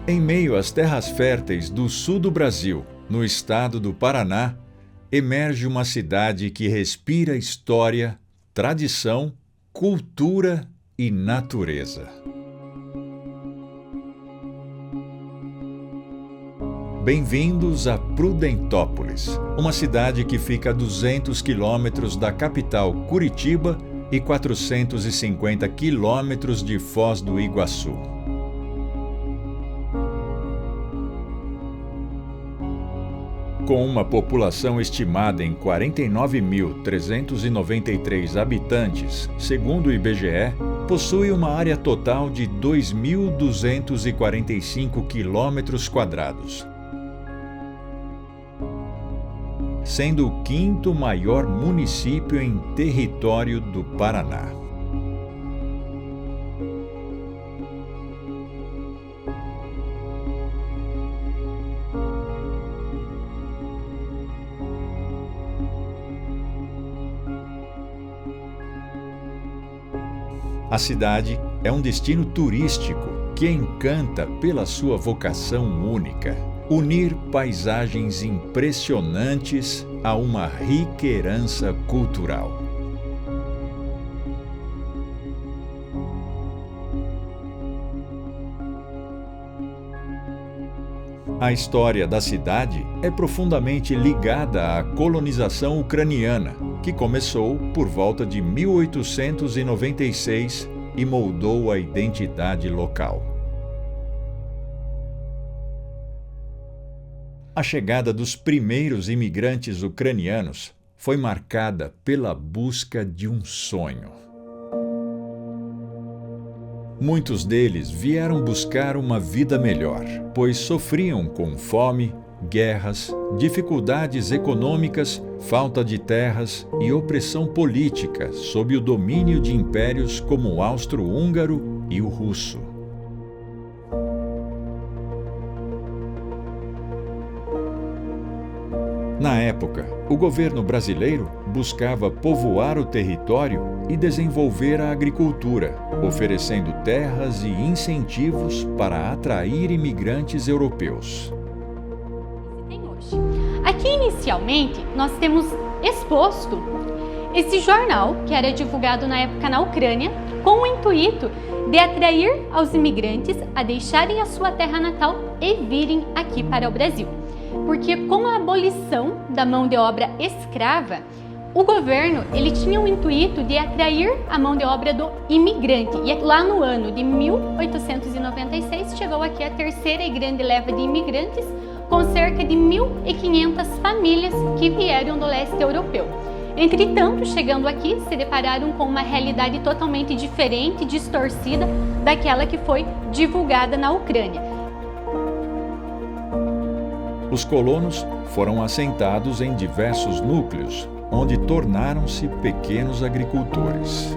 Em meio às terras férteis do sul do Brasil, no estado do Paraná, emerge uma cidade que respira história, tradição, cultura e natureza. Bem-vindos a Prudentópolis, uma cidade que fica a 200 quilômetros da capital Curitiba e 450 quilômetros de Foz do Iguaçu. Com uma população estimada em 49.393 habitantes, segundo o IBGE, possui uma área total de 2.245 quilômetros quadrados, sendo o quinto maior município em território do Paraná. A cidade é um destino turístico que encanta pela sua vocação única: unir paisagens impressionantes a uma rica herança cultural. A história da cidade é profundamente ligada à colonização ucraniana, que começou por volta de 1896 e moldou a identidade local. A chegada dos primeiros imigrantes ucranianos foi marcada pela busca de um sonho. Muitos deles vieram buscar uma vida melhor, pois sofriam com fome, guerras, dificuldades econômicas, falta de terras e opressão política sob o domínio de impérios como o austro-húngaro e o russo. Na época, o governo brasileiro buscava povoar o território e desenvolver a agricultura, oferecendo terras e incentivos para atrair imigrantes europeus. Aqui, inicialmente, nós temos exposto esse jornal, que era divulgado na época na Ucrânia, com o intuito de atrair aos imigrantes a deixarem a sua terra natal e virem aqui para o Brasil. Porque com a abolição da mão de obra escrava, o governo ele tinha o intuito de atrair a mão de obra do imigrante. E lá no ano de 1896 chegou aqui a terceira e grande leva de imigrantes, com cerca de 1.500 famílias que vieram do leste europeu. Entretanto, chegando aqui, se depararam com uma realidade totalmente diferente, distorcida daquela que foi divulgada na Ucrânia. Os colonos foram assentados em diversos núcleos, onde tornaram-se pequenos agricultores.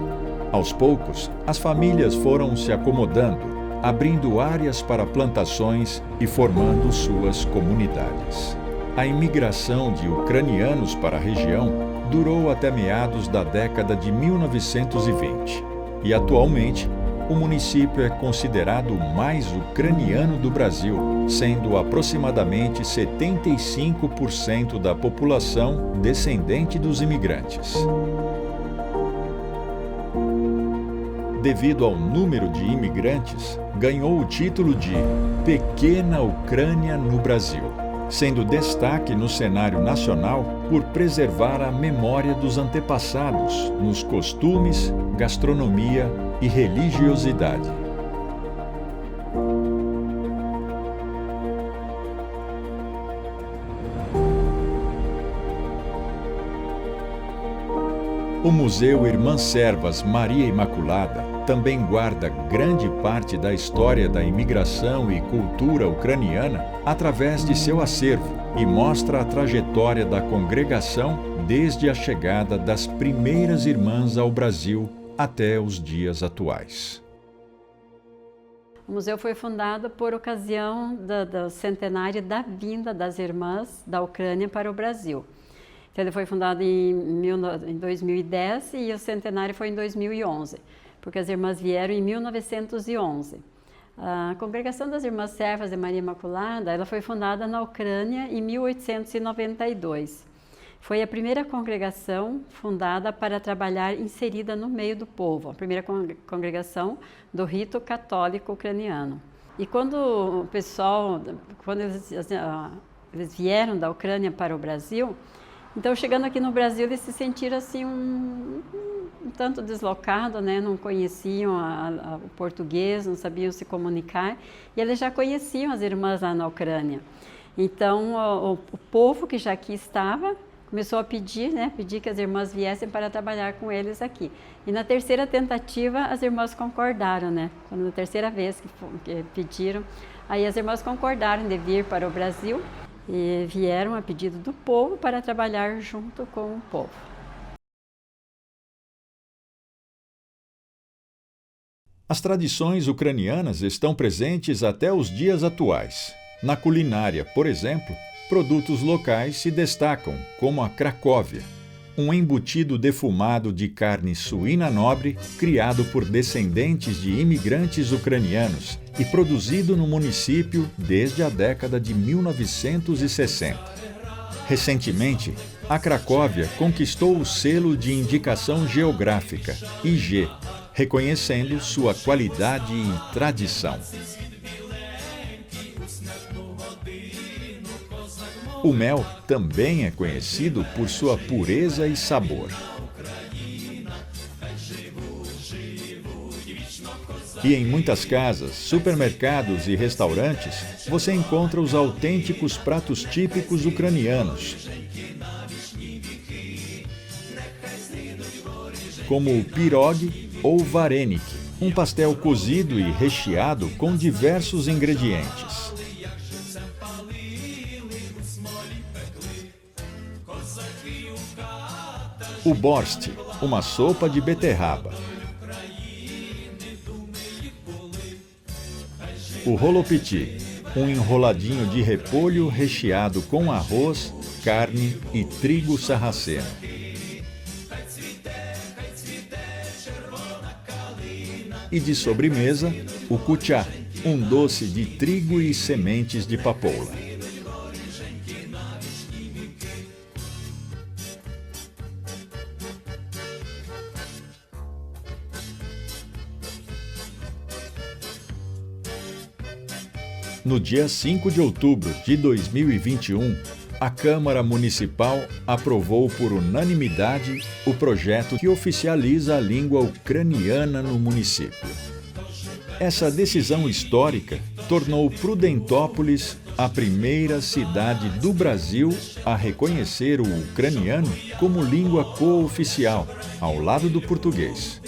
Aos poucos, as famílias foram se acomodando, abrindo áreas para plantações e formando suas comunidades. A imigração de ucranianos para a região durou até meados da década de 1920 e, atualmente, o município é considerado o mais ucraniano do Brasil, sendo aproximadamente 75% da população descendente dos imigrantes. Devido ao número de imigrantes, ganhou o título de Pequena Ucrânia no Brasil, sendo destaque no cenário nacional por preservar a memória dos antepassados nos costumes, gastronomia e religiosidade. O Museu Irmãs Servas Maria Imaculada também guarda grande parte da história da imigração e cultura ucraniana através de seu acervo e mostra a trajetória da congregação desde a chegada das primeiras irmãs ao Brasil até os dias atuais. O museu foi fundado por ocasião do centenário da vinda das irmãs da Ucrânia para o Brasil. Então, ele foi fundado em 2010 e o centenário foi em 2011, porque as irmãs vieram em 1911. A Congregação das Irmãs Servas de Maria Imaculada, ela foi fundada na Ucrânia em 1892. Foi a primeira congregação fundada para trabalhar inserida no meio do povo, a primeira congregação do rito católico ucraniano. E quando eles vieram da Ucrânia para o Brasil, então chegando aqui no Brasil eles se sentiram assim um tanto deslocados, né? Não conheciam o português, não sabiam se comunicar, e eles já conheciam as irmãs lá na Ucrânia. Então o povo que já aqui estava começou a pedir, pedir que as irmãs viessem para trabalhar com eles aqui. E na terceira tentativa, as irmãs concordaram, Quando na terceira vez que pediram, aí as irmãs concordaram de vir para o Brasil e vieram a pedido do povo para trabalhar junto com o povo. As tradições ucranianas estão presentes até os dias atuais. Na culinária, por exemplo, produtos locais se destacam, como a Cracóvia, um embutido defumado de carne suína nobre criado por descendentes de imigrantes ucranianos e produzido no município desde a década de 1960. Recentemente, a Cracóvia conquistou o selo de indicação geográfica, IG, reconhecendo sua qualidade e tradição. O mel também é conhecido por sua pureza e sabor. E em muitas casas, supermercados e restaurantes, você encontra os autênticos pratos típicos ucranianos, como o pirog ou varenik, um pastel cozido e recheado com diversos ingredientes. O borst, uma sopa de beterraba. O holopiti, um enroladinho de repolho recheado com arroz, carne e trigo sarraceno. E de sobremesa, o kuchá, um doce de trigo e sementes de papoula. No dia 5 de outubro de 2021, a Câmara Municipal aprovou por unanimidade o projeto que oficializa a língua ucraniana no município. Essa decisão histórica tornou Prudentópolis a primeira cidade do Brasil a reconhecer o ucraniano como língua cooficial, ao lado do português.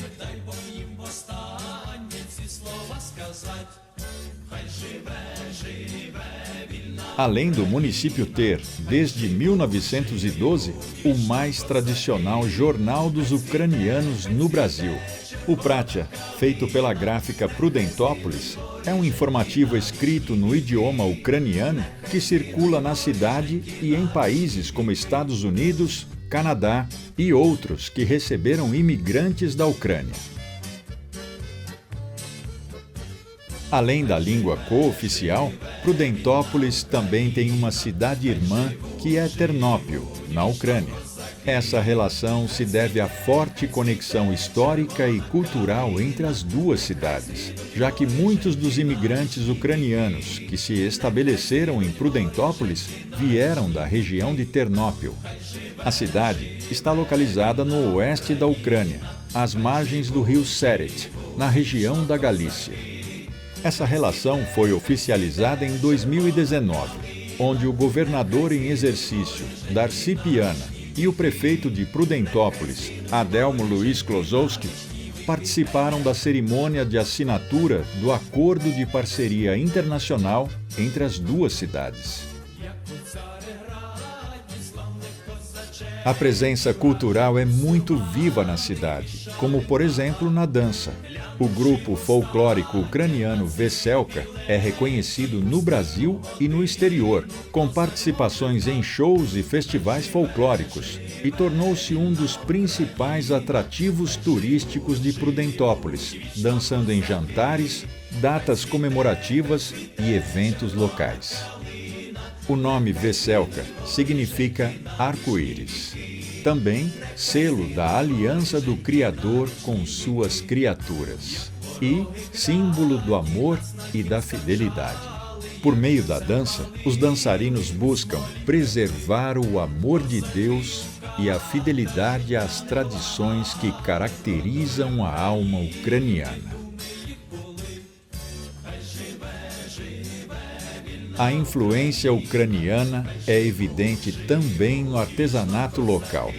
Além do município ter, desde 1912, o mais tradicional jornal dos ucranianos no Brasil. O Pratia, feito pela gráfica Prudentópolis, é um informativo escrito no idioma ucraniano que circula na cidade e em países como Estados Unidos, Canadá e outros que receberam imigrantes da Ucrânia. Além da língua cooficial, Prudentópolis também tem uma cidade-irmã que é Ternópil, na Ucrânia. Essa relação se deve à forte conexão histórica e cultural entre as duas cidades, já que muitos dos imigrantes ucranianos que se estabeleceram em Prudentópolis vieram da região de Ternópil. A cidade está localizada no oeste da Ucrânia, às margens do rio Seret, na região da Galícia. Essa relação foi oficializada em 2019, onde o governador em exercício, Darcy Piana, e o prefeito de Prudentópolis, Adelmo Luiz Klosowski, participaram da cerimônia de assinatura do Acordo de Parceria Internacional entre as duas cidades. A presença cultural é muito viva na cidade, como por exemplo na dança. O grupo folclórico ucraniano Veselka é reconhecido no Brasil e no exterior, com participações em shows e festivais folclóricos, e tornou-se um dos principais atrativos turísticos de Prudentópolis, dançando em jantares, datas comemorativas e eventos locais. O nome Veselka significa arco-íris. Também selo da aliança do Criador com suas criaturas e símbolo do amor e da fidelidade. Por meio da dança, os dançarinos buscam preservar o amor de Deus e a fidelidade às tradições que caracterizam a alma ucraniana. A influência ucraniana é evidente também no artesanato local.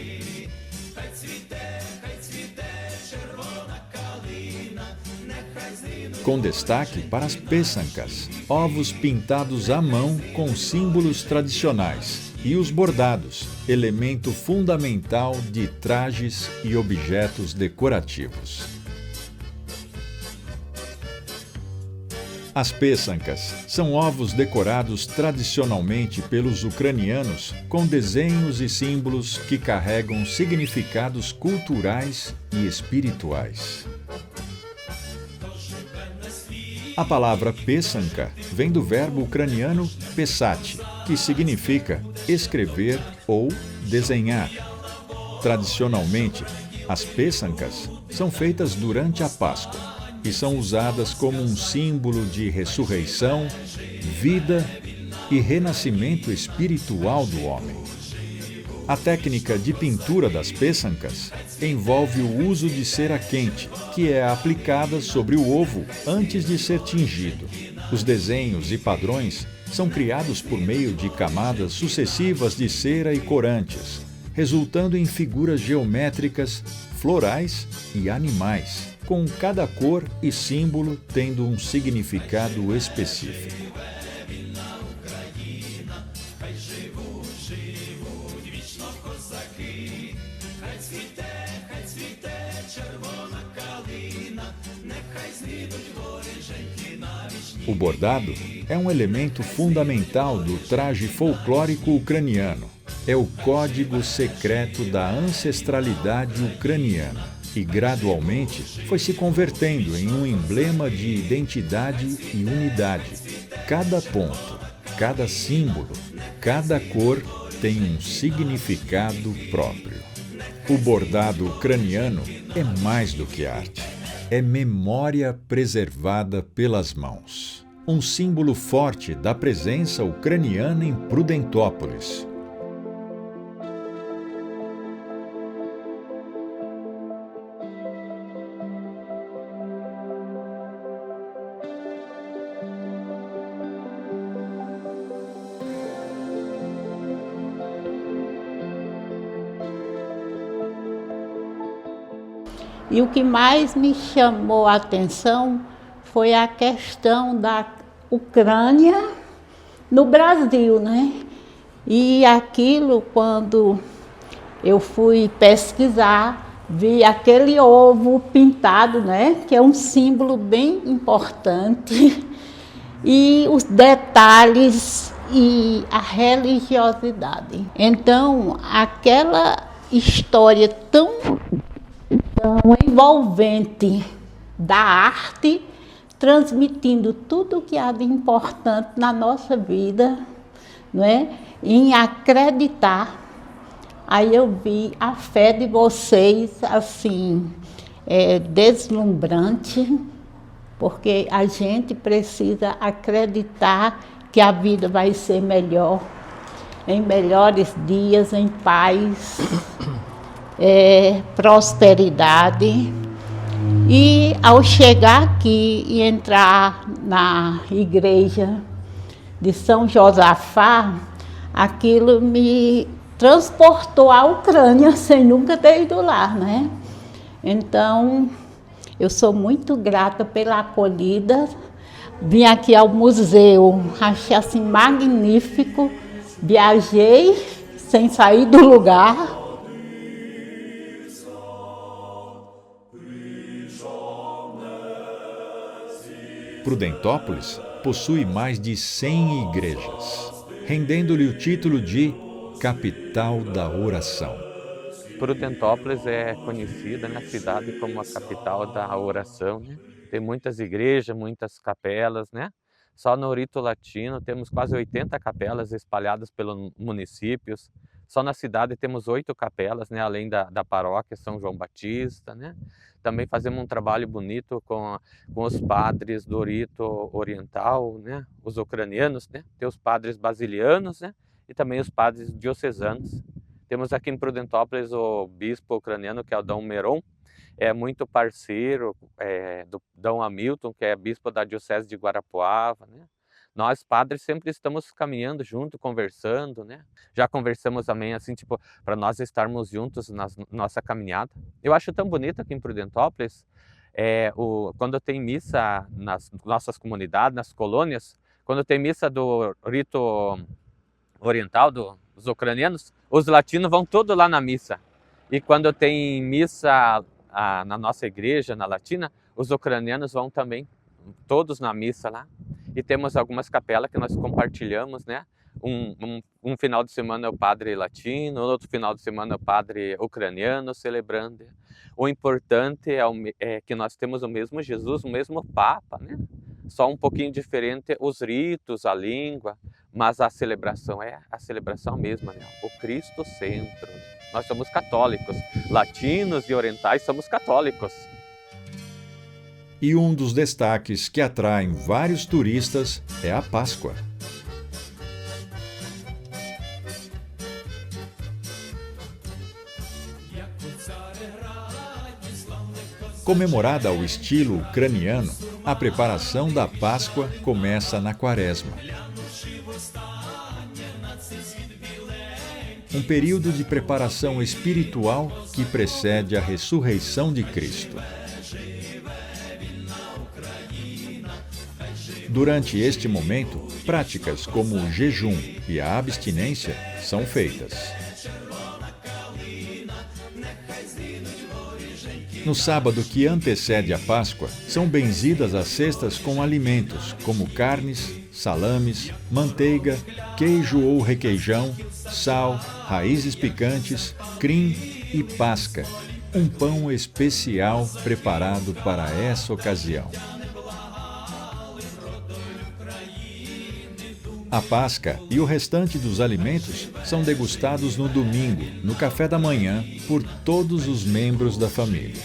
Com destaque para as peçancas, ovos pintados à mão com símbolos tradicionais, e os bordados, elemento fundamental de trajes e objetos decorativos. As peçancas são ovos decorados tradicionalmente pelos ucranianos com desenhos e símbolos que carregam significados culturais e espirituais. A palavra peçanca vem do verbo ucraniano pesati, que significa escrever ou desenhar. Tradicionalmente, as peçancas são feitas durante a Páscoa e são usadas como um símbolo de ressurreição, vida e renascimento espiritual do homem. A técnica de pintura das peçancas envolve o uso de cera quente, que é aplicada sobre o ovo antes de ser tingido. Os desenhos e padrões são criados por meio de camadas sucessivas de cera e corantes, resultando em figuras geométricas, florais e animais, com cada cor e símbolo tendo um significado específico. O bordado é um elemento fundamental do traje folclórico ucraniano. É o código secreto da ancestralidade ucraniana e, gradualmente, foi se convertendo em um emblema de identidade e unidade. Cada ponto, cada símbolo, cada cor tem um significado próprio. O bordado ucraniano é mais do que arte. É memória preservada pelas mãos. Um símbolo forte da presença ucraniana em Prudentópolis. E o que mais me chamou a atenção foi a questão da Ucrânia no Brasil, né? E aquilo, quando eu fui pesquisar, vi aquele ovo pintado, né? Que é um símbolo bem importante. E os detalhes e a religiosidade. Então, aquela história tão envolvente da arte, transmitindo tudo o que há de importante na nossa vida, não é? Em acreditar. Aí eu vi a fé de vocês, assim, deslumbrante, porque a gente precisa acreditar que a vida vai ser melhor, em melhores dias, em paz, prosperidade. E ao chegar aqui e entrar na igreja de São Josafá, aquilo me transportou à Ucrânia sem nunca ter ido lá, né? Então, eu sou muito grata pela acolhida. Vim aqui ao museu, achei assim magnífico, viajei sem sair do lugar. Prudentópolis possui mais de 100 igrejas, rendendo-lhe o título de Capital da Oração. Prudentópolis é conhecida na cidade como a capital da oração, né? Tem muitas igrejas, muitas capelas, né? Só no Rito Latino temos quase 80 capelas espalhadas pelos municípios. Só na cidade temos 8 capelas, né? Além da paróquia São João Batista, né? Também fazemos um trabalho bonito com os padres do Rito Oriental, né? Os ucranianos, né? Tem os padres basilianos, né? E também os padres diocesanos. Temos aqui em Prudentópolis o bispo ucraniano, que é o Dom Meron, é muito parceiro do Dom Hamilton, que é bispo da Diocese de Guarapuava, né? Nós, padres, sempre estamos caminhando junto, conversando, né? Já conversamos também, assim, tipo, para nós estarmos juntos na nossa caminhada. Eu acho tão bonito aqui em Prudentópolis, quando tem missa nas nossas comunidades, nas colônias, quando tem missa do Rito Oriental, dos ucranianos, os latinos vão todos lá na missa. E quando tem missa na nossa igreja, na latina, os ucranianos vão também, todos na missa lá. E temos algumas capelas que nós compartilhamos, né? Um final de semana é o padre latino, outro final de semana é o padre ucraniano celebrando. O importante é que nós temos o mesmo Jesus, o mesmo Papa, né? Só um pouquinho diferente os ritos, a língua, mas a celebração é a celebração mesma, né? O Cristo centro. Né? Nós somos católicos, latinos e orientais somos católicos. E um dos destaques que atraem vários turistas é a Páscoa. Comemorada ao estilo ucraniano, a preparação da Páscoa começa na Quaresma. Um período de preparação espiritual que precede a ressurreição de Cristo. Durante este momento, práticas como o jejum e a abstinência são feitas. No sábado que antecede a Páscoa, são benzidas as cestas com alimentos como carnes, salames, manteiga, queijo ou requeijão, sal, raízes picantes, crim e pasca, um pão especial preparado para essa ocasião. A pasca e o restante dos alimentos são degustados no domingo, no café da manhã, por todos os membros da família.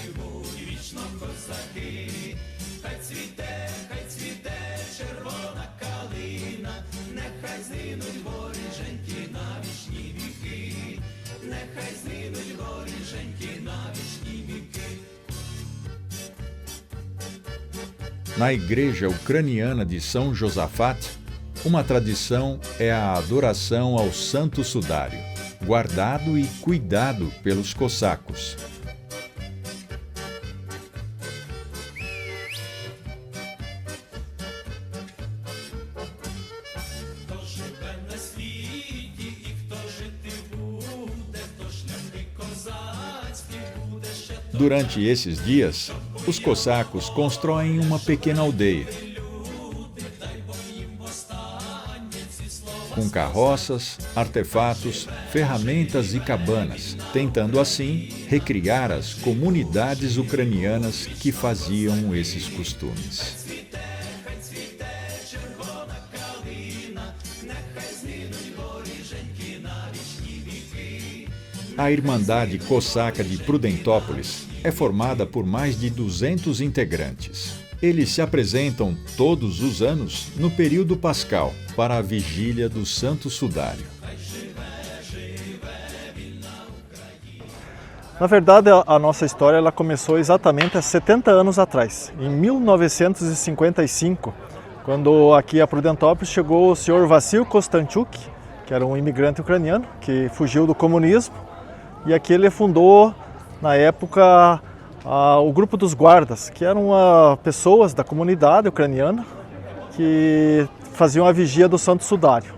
Na igreja ucraniana de São Josafat, uma tradição é a adoração ao Santo Sudário, guardado e cuidado pelos cossacos. Durante esses dias, os cossacos constroem uma pequena aldeia, com carroças, artefatos, ferramentas e cabanas, tentando assim recriar as comunidades ucranianas que faziam esses costumes. A Irmandade Cosaca de Prudentópolis é formada por mais de 200 integrantes. Eles se apresentam todos os anos no período pascal para a vigília do Santo Sudário. Na verdade, a nossa história ela começou exatamente há 70 anos atrás, em 1955, quando aqui a Prudentópolis chegou o senhor Vassil Kostanchuk, que era um imigrante ucraniano que fugiu do comunismo. E aqui ele fundou, na época, o Grupo dos Guardas, que eram pessoas da comunidade ucraniana que faziam a vigia do Santo Sudário.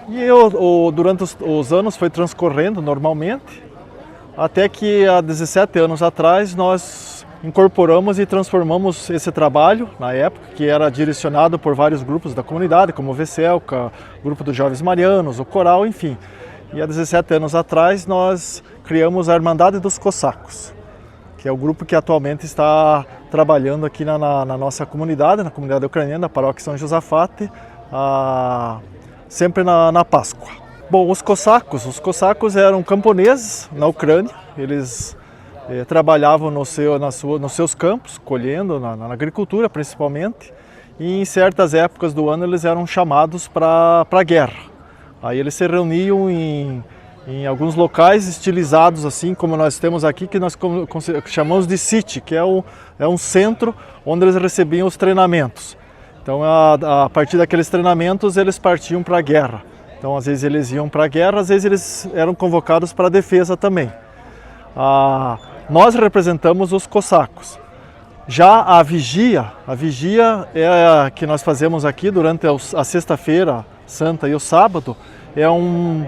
E durante os anos foi transcorrendo normalmente, até que há 17 anos atrás nós incorporamos e transformamos esse trabalho, na época, que era direcionado por vários grupos da comunidade, como o Veselka, o Grupo dos Jovens Marianos, o Coral, enfim. E há 17 anos atrás nós criamos a Irmandade dos Cossacos, que é o grupo que atualmente está trabalhando aqui na nossa comunidade, na comunidade ucraniana, da paróquia São Josafate, sempre na Páscoa. Bom, os cossacos eram camponeses na Ucrânia, eles trabalhavam nos seus campos, colhendo, na agricultura principalmente, e em certas épocas do ano eles eram chamados para a guerra. Aí eles se reuniam em alguns locais estilizados, assim como nós temos aqui, que nós chamamos de City, que é um centro onde eles recebiam os treinamentos. Então, a partir daqueles treinamentos, eles partiam para a guerra. Então, às vezes eles iam para a guerra, às vezes eles eram convocados para a defesa também. Nós representamos os cossacos. Já a vigia é a que nós fazemos aqui durante a sexta-feira santa e o sábado, é um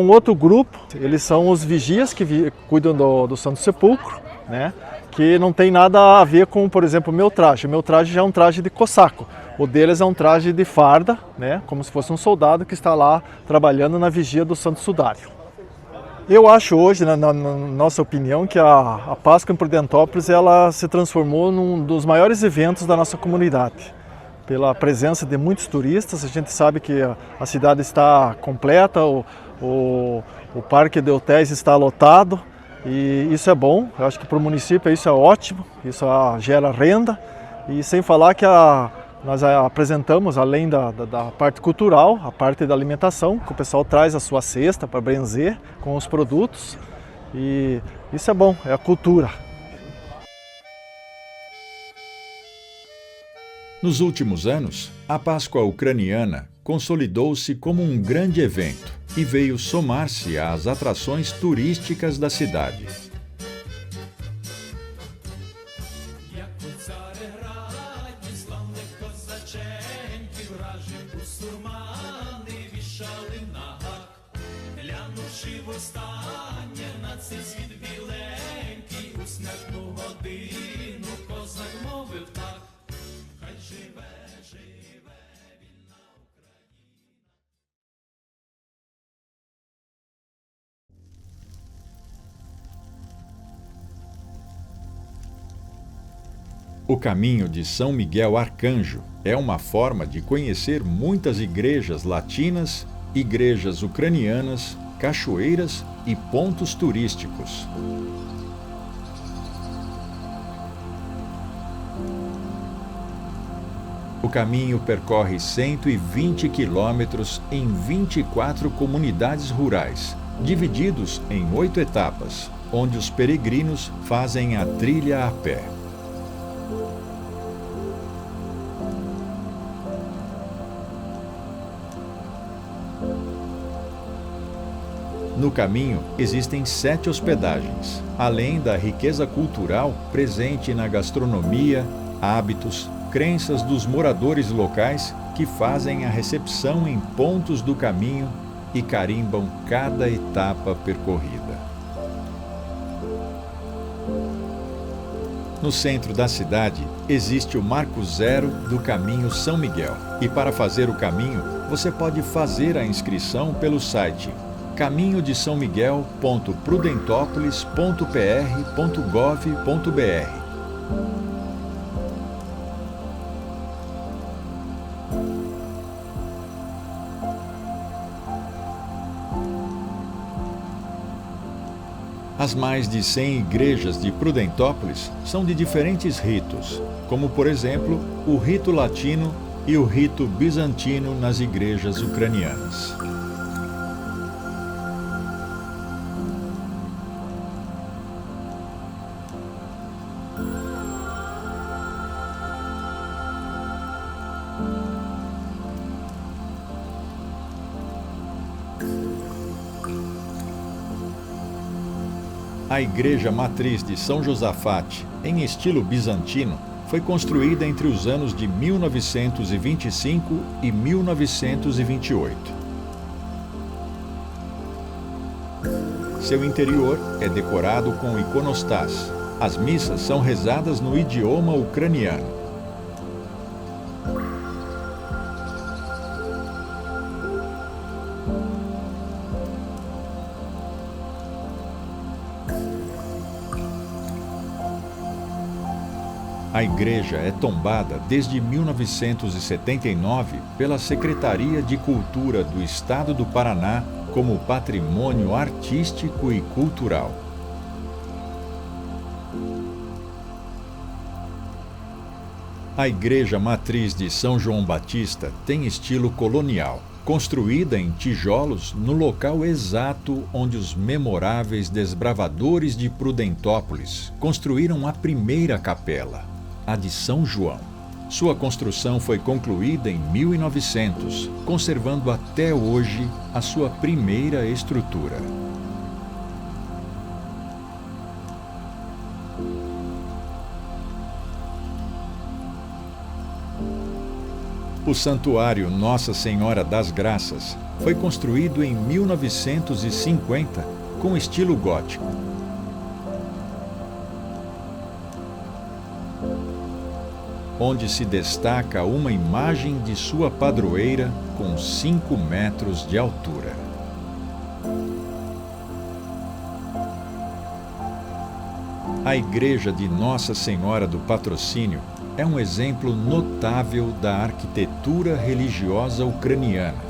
outro grupo. Eles são os vigias que cuidam do Santo Sepulcro, né? Que não tem nada a ver com, por exemplo, o meu traje. O meu traje já é um traje de cossaco. O deles é um traje de farda, né? Como se fosse um soldado que está lá trabalhando na vigia do Santo Sudário. Eu acho hoje, na nossa opinião, que a Páscoa em Prudentópolis ela se transformou num dos maiores eventos da nossa comunidade. Pela presença de muitos turistas, a gente sabe que a cidade está completa, o parque de hotéis está lotado e isso é bom. Eu acho que para o município isso é ótimo, isso gera renda e sem falar que nós apresentamos, além da parte cultural, a parte da alimentação, que o pessoal traz a sua cesta para benzer com os produtos e isso é bom, é a cultura. Nos últimos anos, a Páscoa ucraniana consolidou-se como um grande evento e veio somar-se às atrações turísticas da cidade. O caminho de São Miguel Arcanjo é uma forma de conhecer muitas igrejas latinas, igrejas ucranianas, cachoeiras e pontos turísticos. O caminho percorre 120 quilômetros em 24 comunidades rurais, divididos em 8 etapas, onde os peregrinos fazem a trilha a pé. No caminho existem 7 hospedagens, além da riqueza cultural presente na gastronomia, hábitos, crenças dos moradores locais que fazem a recepção em pontos do caminho e carimbam cada etapa percorrida. No centro da cidade existe o Marco Zero do Caminho São Miguel. E para fazer o caminho, você pode fazer a inscrição pelo site caminhodesaomiguel.prudentopolis.pr.gov.br. As mais de 100 igrejas de Prudentópolis são de diferentes ritos, como, por exemplo, o rito latino e o rito bizantino nas igrejas ucranianas. A igreja matriz de São Josafate, em estilo bizantino, foi construída entre os anos de 1925 e 1928. Seu interior é decorado com iconostás. As missas são rezadas no idioma ucraniano. A igreja é tombada desde 1979 pela Secretaria de Cultura do Estado do Paraná como patrimônio artístico e cultural. A igreja matriz de São João Batista tem estilo colonial, construída em tijolos no local exato onde os memoráveis desbravadores de Prudentópolis construíram a primeira capela, a de São João. Sua construção foi concluída em 1900, conservando até hoje a sua primeira estrutura. O Santuário Nossa Senhora das Graças foi construído em 1950 com estilo gótico. Onde se destaca uma imagem de sua padroeira com 5 metros de altura. A Igreja de Nossa Senhora do Patrocínio é um exemplo notável da arquitetura religiosa ucraniana.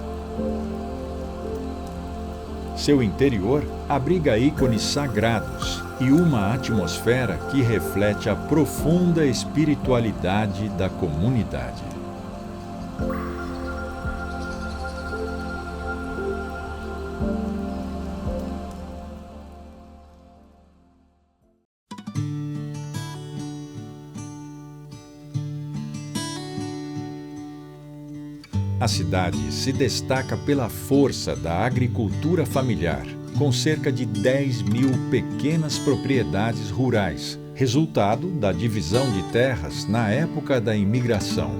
Seu interior abriga ícones sagrados e uma atmosfera que reflete a profunda espiritualidade da comunidade. A cidade se destaca pela força da agricultura familiar, com cerca de 10 mil pequenas propriedades rurais, resultado da divisão de terras na época da imigração.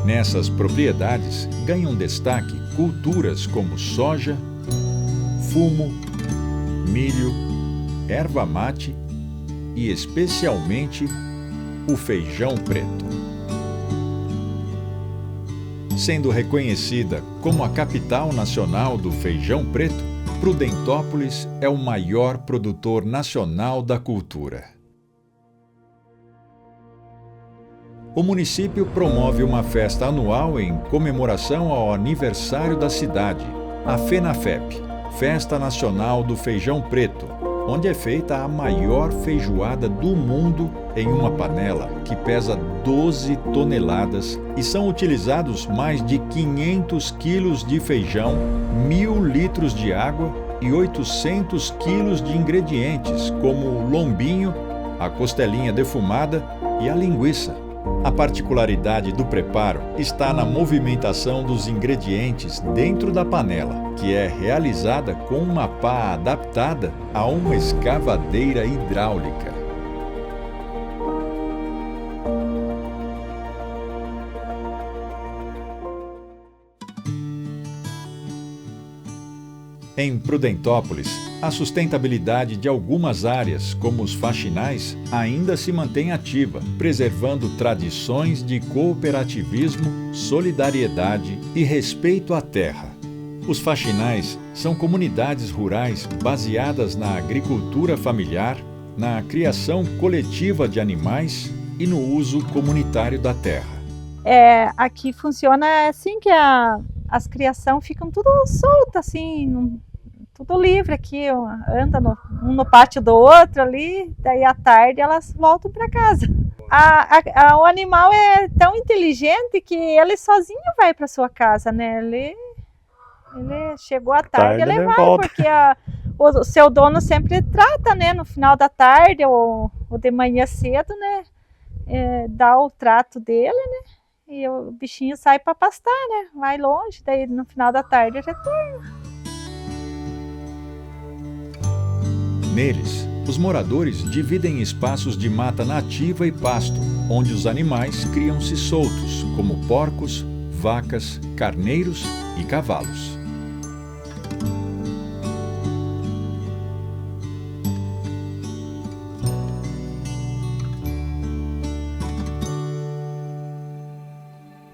Nessas propriedades ganham destaque culturas como soja, fumo, milho, erva mate e, especialmente, o feijão preto. Sendo reconhecida como a capital nacional do feijão preto, Prudentópolis é o maior produtor nacional da cultura. O município promove uma festa anual em comemoração ao aniversário da cidade, a FENAFEP, Festa Nacional do Feijão Preto, onde é feita a maior feijoada do mundo em uma panela que pesa 12 toneladas e são utilizados mais de 500 quilos de feijão, 1.000 litros de água e 800 quilos de ingredientes como o lombinho, a costelinha defumada e a linguiça. A particularidade do preparo está na movimentação dos ingredientes dentro da panela, que é realizada com uma pá adaptada a uma escavadeira hidráulica. Em Prudentópolis, a sustentabilidade de algumas áreas, como os faxinais, ainda se mantém ativa, preservando tradições de cooperativismo, solidariedade e respeito à terra. Os faxinais são comunidades rurais baseadas na agricultura familiar, na criação coletiva de animais e no uso comunitário da terra. Aqui funciona assim que as criações ficam tudo soltas, assim, tudo livre aqui, anda um no pátio do outro ali, daí à tarde elas voltam para casa. O animal é tão inteligente que ele sozinho vai para sua casa, né? Ele chegou à tarde, ele vai, volta. Porque o seu dono sempre trata, né? No final da tarde ou de manhã cedo, né? dá o trato dele, né? E o bichinho sai para pastar, né? Vai longe, daí no final da tarde retorna. Neles, os moradores dividem espaços de mata nativa e pasto, onde os animais criam-se soltos, como porcos, vacas, carneiros e cavalos.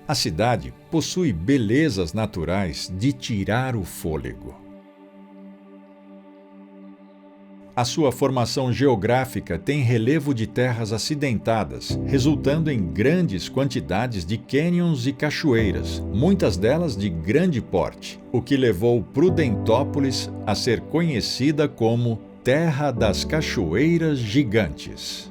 A cidade possui belezas naturais de tirar o fôlego. A sua formação geográfica tem relevo de terras acidentadas, resultando em grandes quantidades de cânions e cachoeiras, muitas delas de grande porte, o que levou Prudentópolis a ser conhecida como Terra das Cachoeiras Gigantes.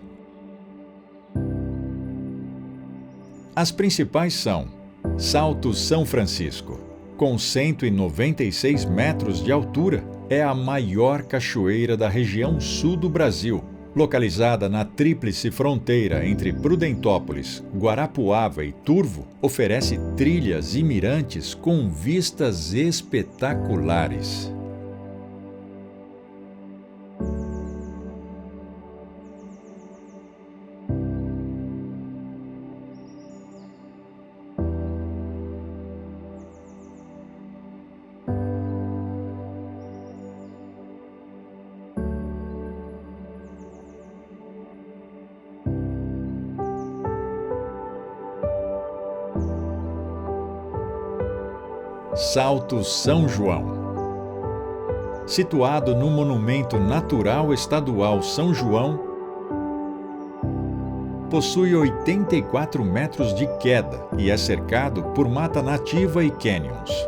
As principais são Salto São Francisco, com 196 metros de altura, é a maior cachoeira da região sul do Brasil. Localizada na tríplice fronteira entre Prudentópolis, Guarapuava e Turvo, oferece trilhas e mirantes com vistas espetaculares. Salto São João. Situado no Monumento Natural Estadual São João, possui 84 metros de queda e é cercado por mata nativa e cânions.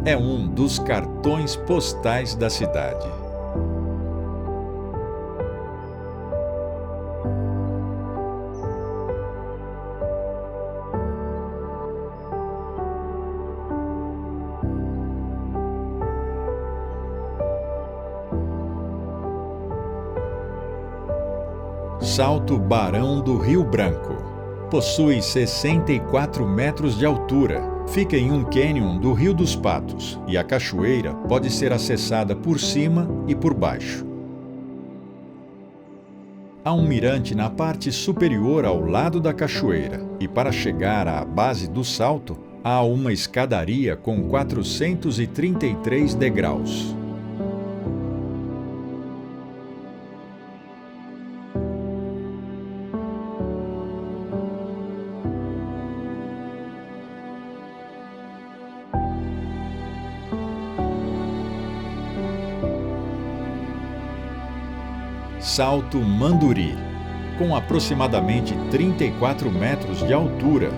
É um dos cartões postais da cidade. Salto Barão do Rio Branco. Possui 64 metros de altura. Fica em um cânion do Rio dos Patos e a cachoeira pode ser acessada por cima e por baixo. Há um mirante na parte superior ao lado da cachoeira e para chegar à base do salto, há uma escadaria com 433 degraus. Salto Manduri, com aproximadamente 34 metros de altura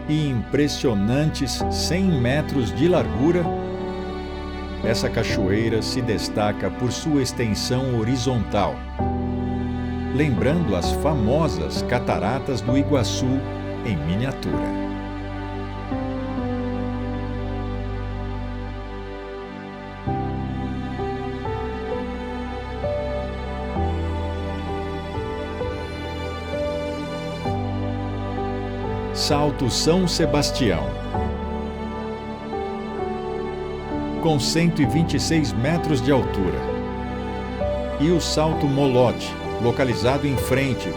e impressionantes 100 metros de largura, essa cachoeira se destaca por sua extensão horizontal, lembrando as famosas Cataratas do Iguaçu em miniatura. Salto São Sebastião, com 126 metros de altura, e o Salto Molote, localizado em frente,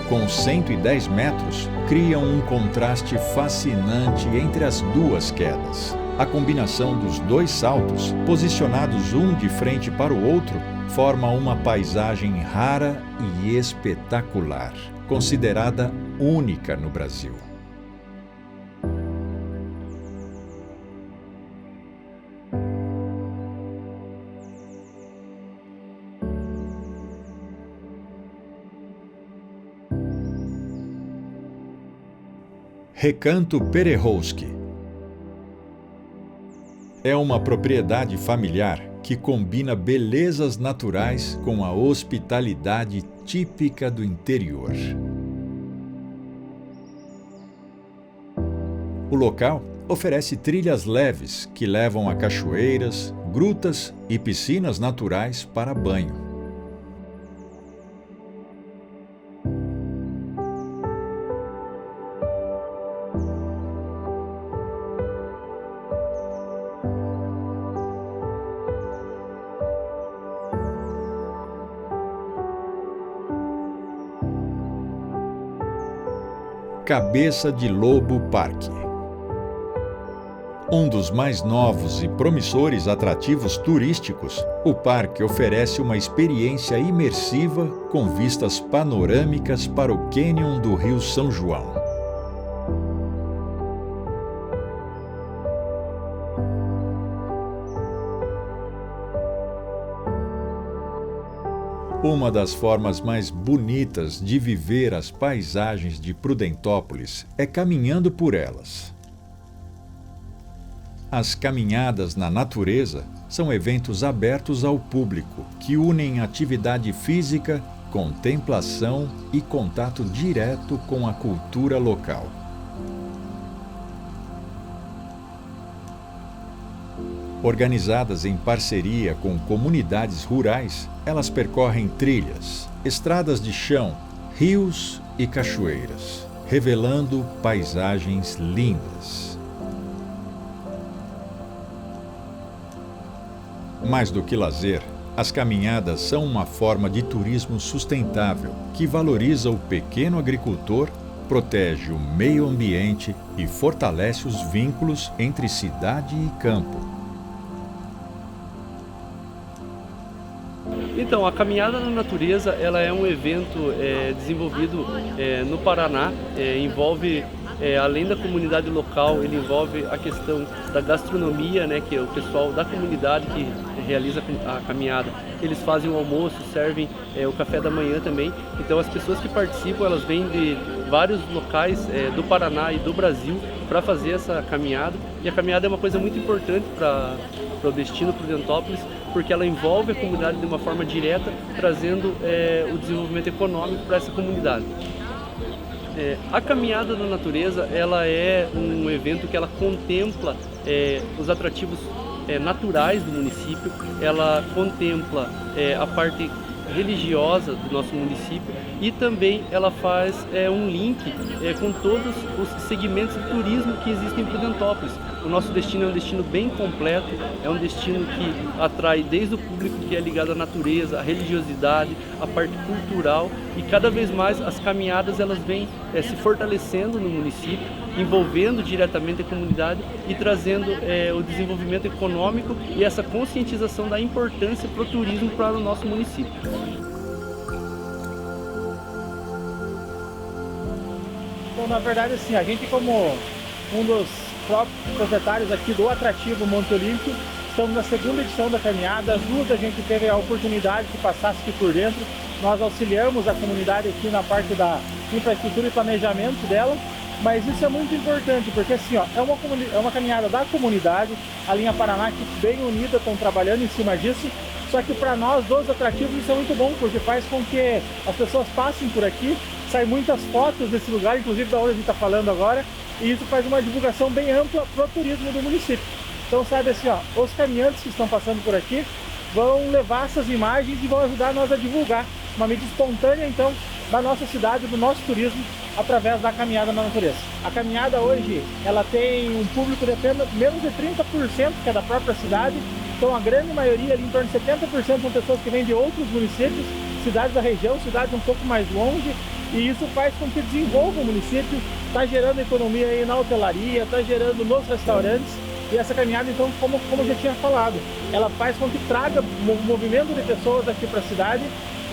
com 110 metros, criam um contraste fascinante entre as duas quedas. A combinação dos dois saltos, posicionados um de frente para o outro, forma uma paisagem rara e espetacular, considerada única no Brasil. Recanto Pererowski. É uma propriedade familiar que combina belezas naturais com a hospitalidade típica do interior. O local oferece trilhas leves que levam a cachoeiras, grutas e piscinas naturais para banho. Cabeça de Lobo Parque. Um dos mais novos e promissores atrativos turísticos, o parque oferece uma experiência imersiva com vistas panorâmicas para o cânion do Rio São João. Uma das formas mais bonitas de viver as paisagens de Prudentópolis é caminhando por elas. As caminhadas na natureza são eventos abertos ao público que unem atividade física, contemplação e contato direto com a cultura local. Organizadas em parceria com comunidades rurais, elas percorrem trilhas, estradas de chão, rios e cachoeiras, revelando paisagens lindas. Mais do que lazer, as caminhadas são uma forma de turismo sustentável que valoriza o pequeno agricultor, protege o meio ambiente e fortalece os vínculos entre cidade e campo. Então, a Caminhada na Natureza ela é um evento desenvolvido no Paraná, envolve, além da comunidade local, ele envolve a questão da gastronomia, né, que é o pessoal da comunidade que realiza a caminhada. Eles fazem o almoço, servem o café da manhã também. Então, as pessoas que participam, elas vêm de vários locais do Paraná e do Brasil para fazer essa caminhada. E a caminhada é uma coisa muito importante para o destino Prudentópolis, porque ela envolve a comunidade de uma forma direta, trazendo o desenvolvimento econômico para essa comunidade. A Caminhada na Natureza ela é um evento que ela contempla os atrativos naturais do município, ela contempla a parte religiosa do nosso município e também ela faz um link com todos os segmentos de turismo que existem em Prudentópolis. O nosso destino é um destino bem completo, é um destino que atrai desde o público que é ligado à natureza, à religiosidade, à parte cultural, e cada vez mais as caminhadas elas vêm se fortalecendo no município, envolvendo diretamente a comunidade e trazendo o desenvolvimento econômico e essa conscientização da importância para o turismo para o nosso município. Então, na verdade, assim, a gente como um dos próprios proprietários aqui do atrativo Monte Olímpico, estamos na segunda edição da caminhada. As duas a gente teve a oportunidade de passar aqui por dentro. Nós auxiliamos a comunidade aqui na parte da infraestrutura e planejamento dela, mas isso é muito importante, porque assim, ó, é uma caminhada da comunidade, a linha Paraná aqui bem unida, estão trabalhando em cima disso, só que para nós dos atrativos isso é muito bom, porque faz com que as pessoas passem por aqui, saem muitas fotos desse lugar, inclusive da onde a gente está falando agora, e isso faz uma divulgação bem ampla para o turismo do município. Então, sabe assim, ó, os caminhantes que estão passando por aqui vão levar essas imagens e vão ajudar nós a divulgar uma mídia espontânea, então, da nossa cidade, do nosso turismo, através da Caminhada na Natureza. A caminhada hoje, ela tem um público de menos de 30%, que é da própria cidade, então a grande maioria, ali em torno de 70%, são pessoas que vêm de outros municípios, cidades da região, cidades um pouco mais longe, e isso faz com que desenvolva o município, está gerando economia aí na hotelaria, está gerando nos restaurantes, e essa caminhada, então, como eu já tinha falado, ela faz com que traga movimento de pessoas aqui para a cidade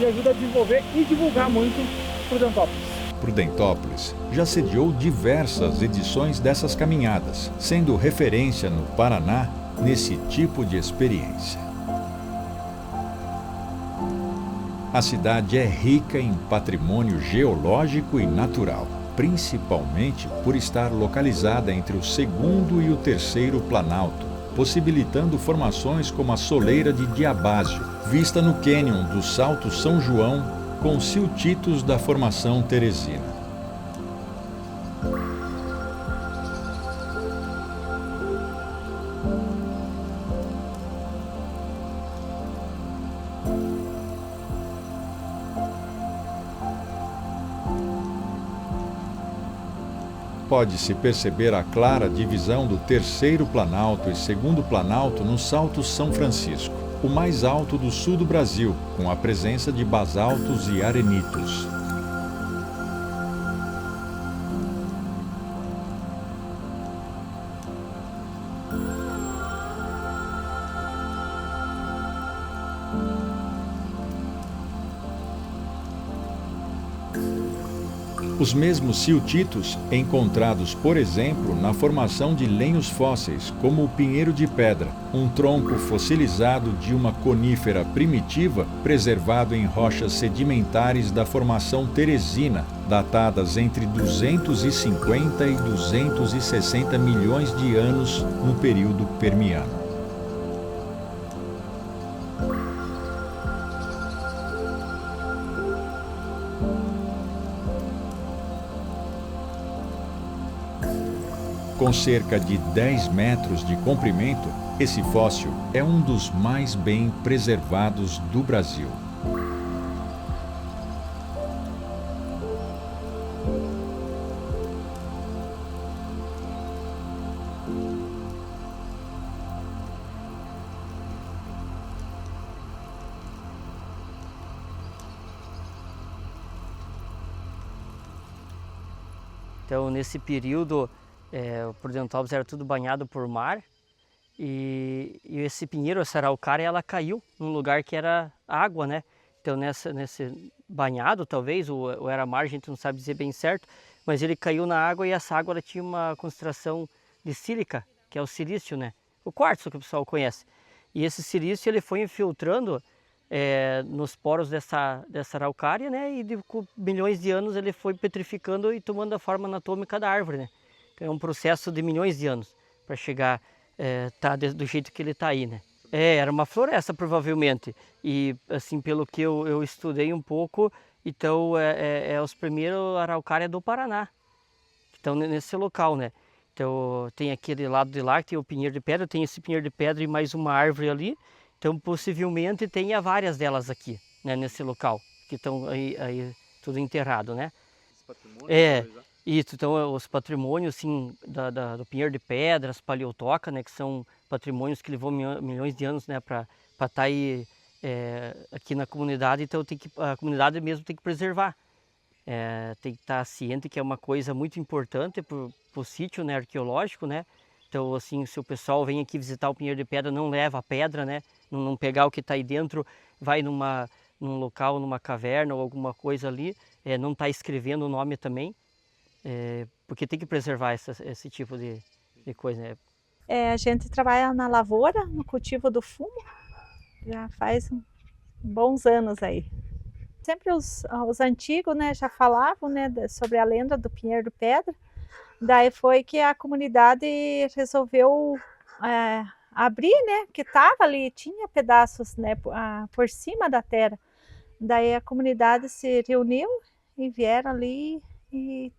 e ajuda a desenvolver e divulgar muito Prudentópolis. Prudentópolis já sediou diversas edições dessas caminhadas, sendo referência no Paraná nesse tipo de experiência. A cidade é rica em patrimônio geológico e natural, principalmente por estar localizada entre o segundo e o terceiro planalto, possibilitando formações como a soleira de Diabásio, vista no cânion do Salto São João, com siltitos da formação teresina. pode-se perceber a clara divisão do terceiro planalto e segundo planalto no Salto São Francisco, o mais alto do sul do Brasil, com a presença de basaltos e arenitos. Os mesmos siltitos encontrados, por exemplo, na formação de lenhos fósseis, como o pinheiro de pedra, um tronco fossilizado de uma conífera primitiva preservado em rochas sedimentares da formação Teresina, datadas entre 250 e 260 milhões de anos no período Permiano. Com cerca de 10 metros de comprimento, esse fóssil é um dos mais bem preservados do Brasil. Então, nesse período, o Prudentópolis era tudo banhado por mar e esse pinheiro, essa araucária, ela caiu num lugar que era água, né? Então nesse banhado, talvez, ou era mar, a gente não sabe dizer bem certo, mas ele caiu na água e essa água ela tinha uma concentração de sílica, que é o silício, né? O quartzo que o pessoal conhece. E esse silício ele foi infiltrando nos poros dessa araucária, né? E com milhões de anos ele foi petrificando e tomando a forma anatômica da árvore, né? É um processo de milhões de anos para chegar do jeito que ele está aí, né? Era uma floresta provavelmente e assim pelo que eu estudei um pouco, então os primeiros araucária do Paraná que estão nesse local, né? Então tem aquele lado de lá que tem o pinheiro de pedra, tem esse pinheiro de pedra e mais uma árvore ali, então possivelmente tenha várias delas aqui, né? Nesse local que estão aí tudo enterrado, né? Isso, então os patrimônios assim, do pinheiro de pedra, as paleotoca, né, que são patrimônios que levou milhões de anos, né, para estar aí aqui na comunidade, então a comunidade mesmo tem que preservar. Tem que estar ciente que é uma coisa muito importante para o sítio, né, arqueológico, né? Então assim, se o pessoal vem aqui visitar o pinheiro de pedra, não leva a pedra, né, não pegar o que está aí dentro, vai num local, numa caverna ou alguma coisa ali, não está escrevendo o nome também. Porque tem que preservar esse tipo de coisa, né? A gente trabalha na lavoura, no cultivo do fumo, já faz bons anos aí. Sempre os antigos, né, já falavam, né, sobre a lenda do pinheiro de pedra. Daí foi que a comunidade resolveu abrir, né, que estava ali, tinha pedaços, né, por cima da terra. Daí a comunidade se reuniu e vieram ali e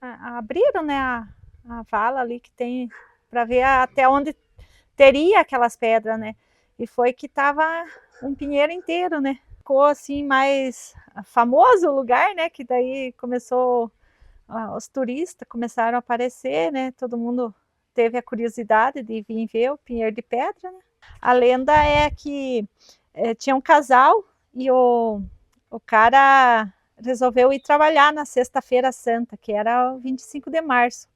abriram, né, a vala ali que tem para ver até onde teria aquelas pedras, né? E foi que tava um pinheiro inteiro, né? Ficou assim mais famoso o lugar, né? Que daí começou os turistas começaram a aparecer, né? Todo mundo teve a curiosidade de vir ver o pinheiro de pedra, né? A lenda é que tinha um casal e o cara resolveu ir trabalhar na Sexta-feira Santa, que era o 25 de março.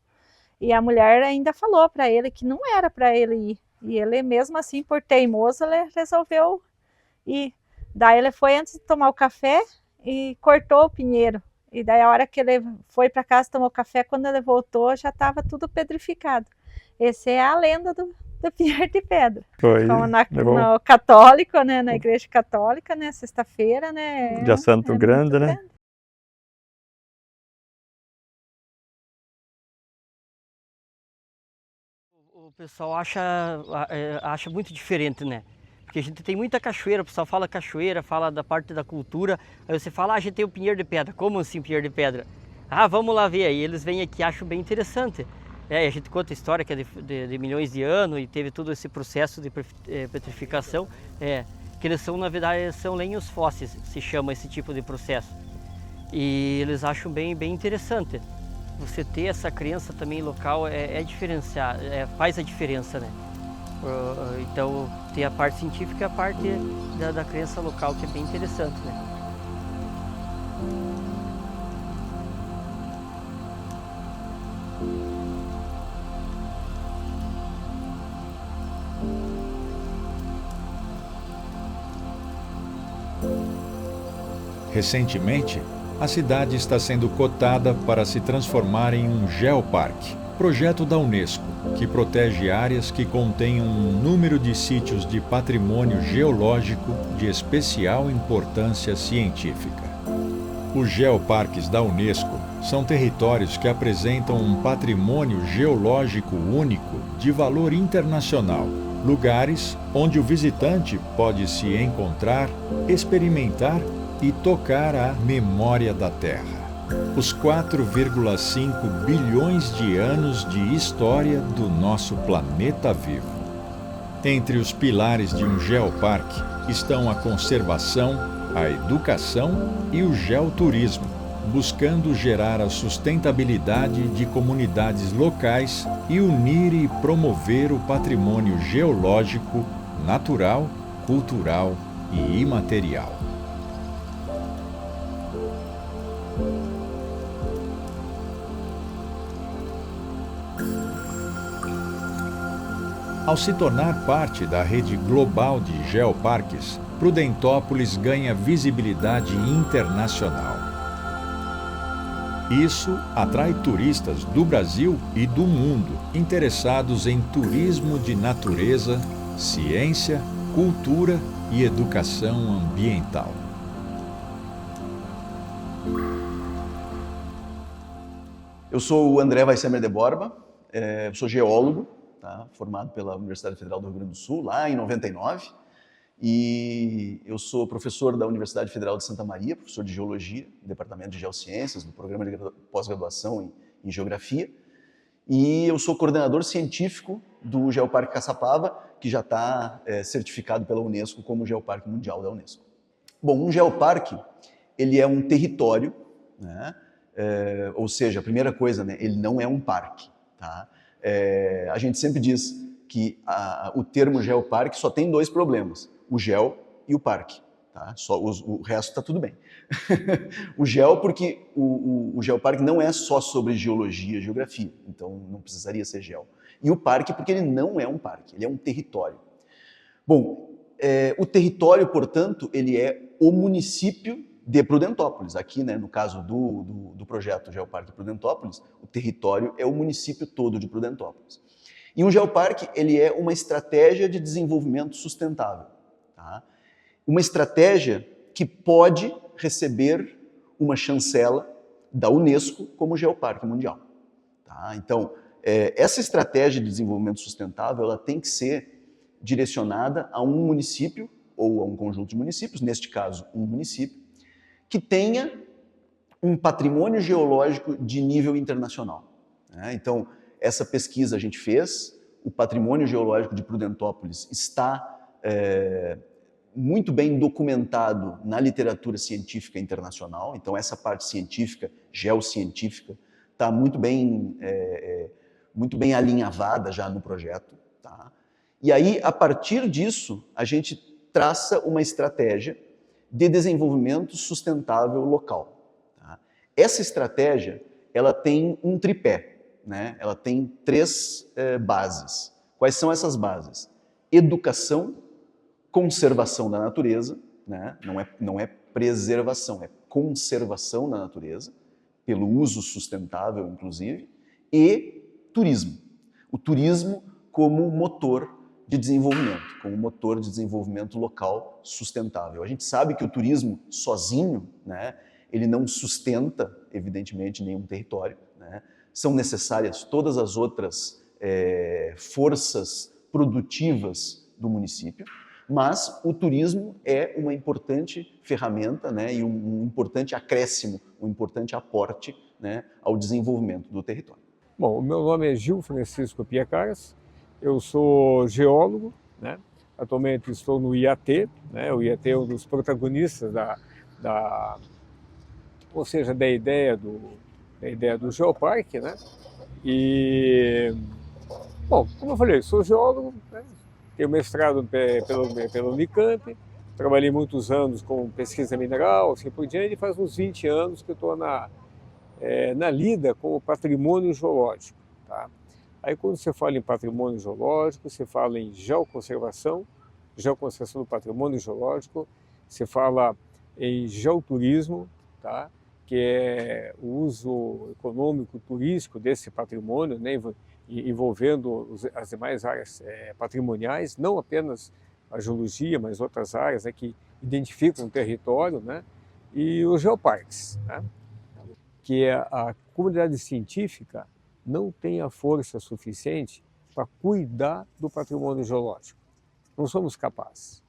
E a mulher ainda falou para ele que não era para ele ir. E ele, mesmo assim, por teimoso, ele resolveu ir. Daí ele foi antes de tomar o café e cortou o pinheiro. E daí a hora que ele foi para casa tomar o café, quando ele voltou, já estava tudo pedrificado. Essa é a lenda do pinheiro de pedra. Como no católico, né, na igreja católica, né, sexta-feira, né. Dia Santo Grande, né? Grande. O pessoal acha muito diferente, né? Porque a gente tem muita cachoeira, o pessoal fala cachoeira, fala da parte da cultura, aí você fala, a gente tem o pinheiro de pedra. Como assim pinheiro de pedra? Vamos lá ver. Aí eles vêm aqui e acham bem interessante. A gente conta a história que é de milhões de anos e teve todo esse processo de petrificação, que eles são, na verdade, são lenhos fósseis, se chama esse tipo de processo. E eles acham bem interessante. você ter essa crença também local diferenciar, faz a diferença, né? Então tem a parte científica e a parte da crença local, que é bem interessante, né? Recentemente, a cidade está sendo cotada para se transformar em um geoparque, projeto da Unesco, que protege áreas que contenham um número de sítios de patrimônio geológico de especial importância científica. Os geoparques da Unesco são territórios que apresentam um patrimônio geológico único de valor internacional, lugares onde o visitante pode se encontrar, experimentar e tocar a memória da Terra. Os 4,5 bilhões de anos de história do nosso planeta vivo. Entre os pilares de um geoparque estão a conservação, a educação e o geoturismo, buscando gerar a sustentabilidade de comunidades locais e unir e promover o patrimônio geológico, natural, cultural e imaterial. Ao se tornar parte da rede global de geoparques, Prudentópolis ganha visibilidade internacional. Isso atrai turistas do Brasil e do mundo interessados em turismo de natureza, ciência, cultura e educação ambiental. Eu sou o André Weissemer de Borba, sou geólogo, formado pela Universidade Federal do Rio Grande do Sul, lá em 99, e eu sou professor da Universidade Federal de Santa Maria, professor de Geologia, no Departamento de Geociências, no programa de pós-graduação em Geografia, e eu sou coordenador científico do Geoparque Caçapava, que já está certificado pela Unesco como Geoparque Mundial da Unesco. Bom, um geoparque, ele é um território, né? Ou seja, a primeira coisa, né, ele não é um parque, tá? A gente sempre diz que o termo geoparque só tem dois problemas, o geo e o parque. Tá? O resto está tudo bem. O geo porque o geoparque não é só sobre geologia, geografia, então não precisaria ser geo. E o parque porque ele não é um parque, ele é um território. Bom, o território, portanto, ele é o município de Prudentópolis. Aqui, né, no caso do projeto Geoparque Prudentópolis, o território é o município todo de Prudentópolis. E um geoparque, ele é uma estratégia de desenvolvimento sustentável. Tá? Uma estratégia que pode receber uma chancela da Unesco como Geoparque Mundial. Tá? Então, essa estratégia de desenvolvimento sustentável, ela tem que ser direcionada a um município ou a um conjunto de municípios, neste caso, um município, que tenha um patrimônio geológico de nível internacional. Então, essa pesquisa a gente fez, o patrimônio geológico de Prudentópolis está muito bem documentado na literatura científica internacional, então essa parte científica, geocientífica, está muito bem alinhavada já no projeto. Tá? E aí, a partir disso, a gente traça uma estratégia de desenvolvimento sustentável local. Tá? Essa estratégia, ela tem um tripé, né? Ela tem três bases. Quais são essas bases? Educação, conservação da natureza, né? Não é preservação, é conservação da natureza, pelo uso sustentável, inclusive, e turismo. O turismo como motor de desenvolvimento, como motor de desenvolvimento local sustentável. A gente sabe que o turismo sozinho, né, ele não sustenta, evidentemente, nenhum território. Né? São necessárias todas as outras forças produtivas do município, mas o turismo é uma importante ferramenta, né, e um importante acréscimo, um importante aporte, né, ao desenvolvimento do território. Bom, o meu nome é Gil Francisco Piacaras. Eu sou geólogo, né? Atualmente estou no IAT, né? O IAT é um dos protagonistas da ideia da ideia do geoparque, né? E, bom, como eu falei, sou geólogo, né? Tenho mestrado pelo Unicamp, trabalhei muitos anos com pesquisa mineral, assim por diante, e faz uns 20 anos que eu estou na lida com o patrimônio geológico. Tá? Aí quando você fala em patrimônio geológico, você fala em geoconservação do patrimônio geológico, você fala em geoturismo, tá? Que é o uso econômico, turístico desse patrimônio, né? Envolvendo as demais áreas patrimoniais, não apenas a geologia, mas outras áreas, né, que identificam o território, né? E os geoparques, né? Que a comunidade científica não tem a força suficiente para cuidar do patrimônio geológico. Não somos capazes.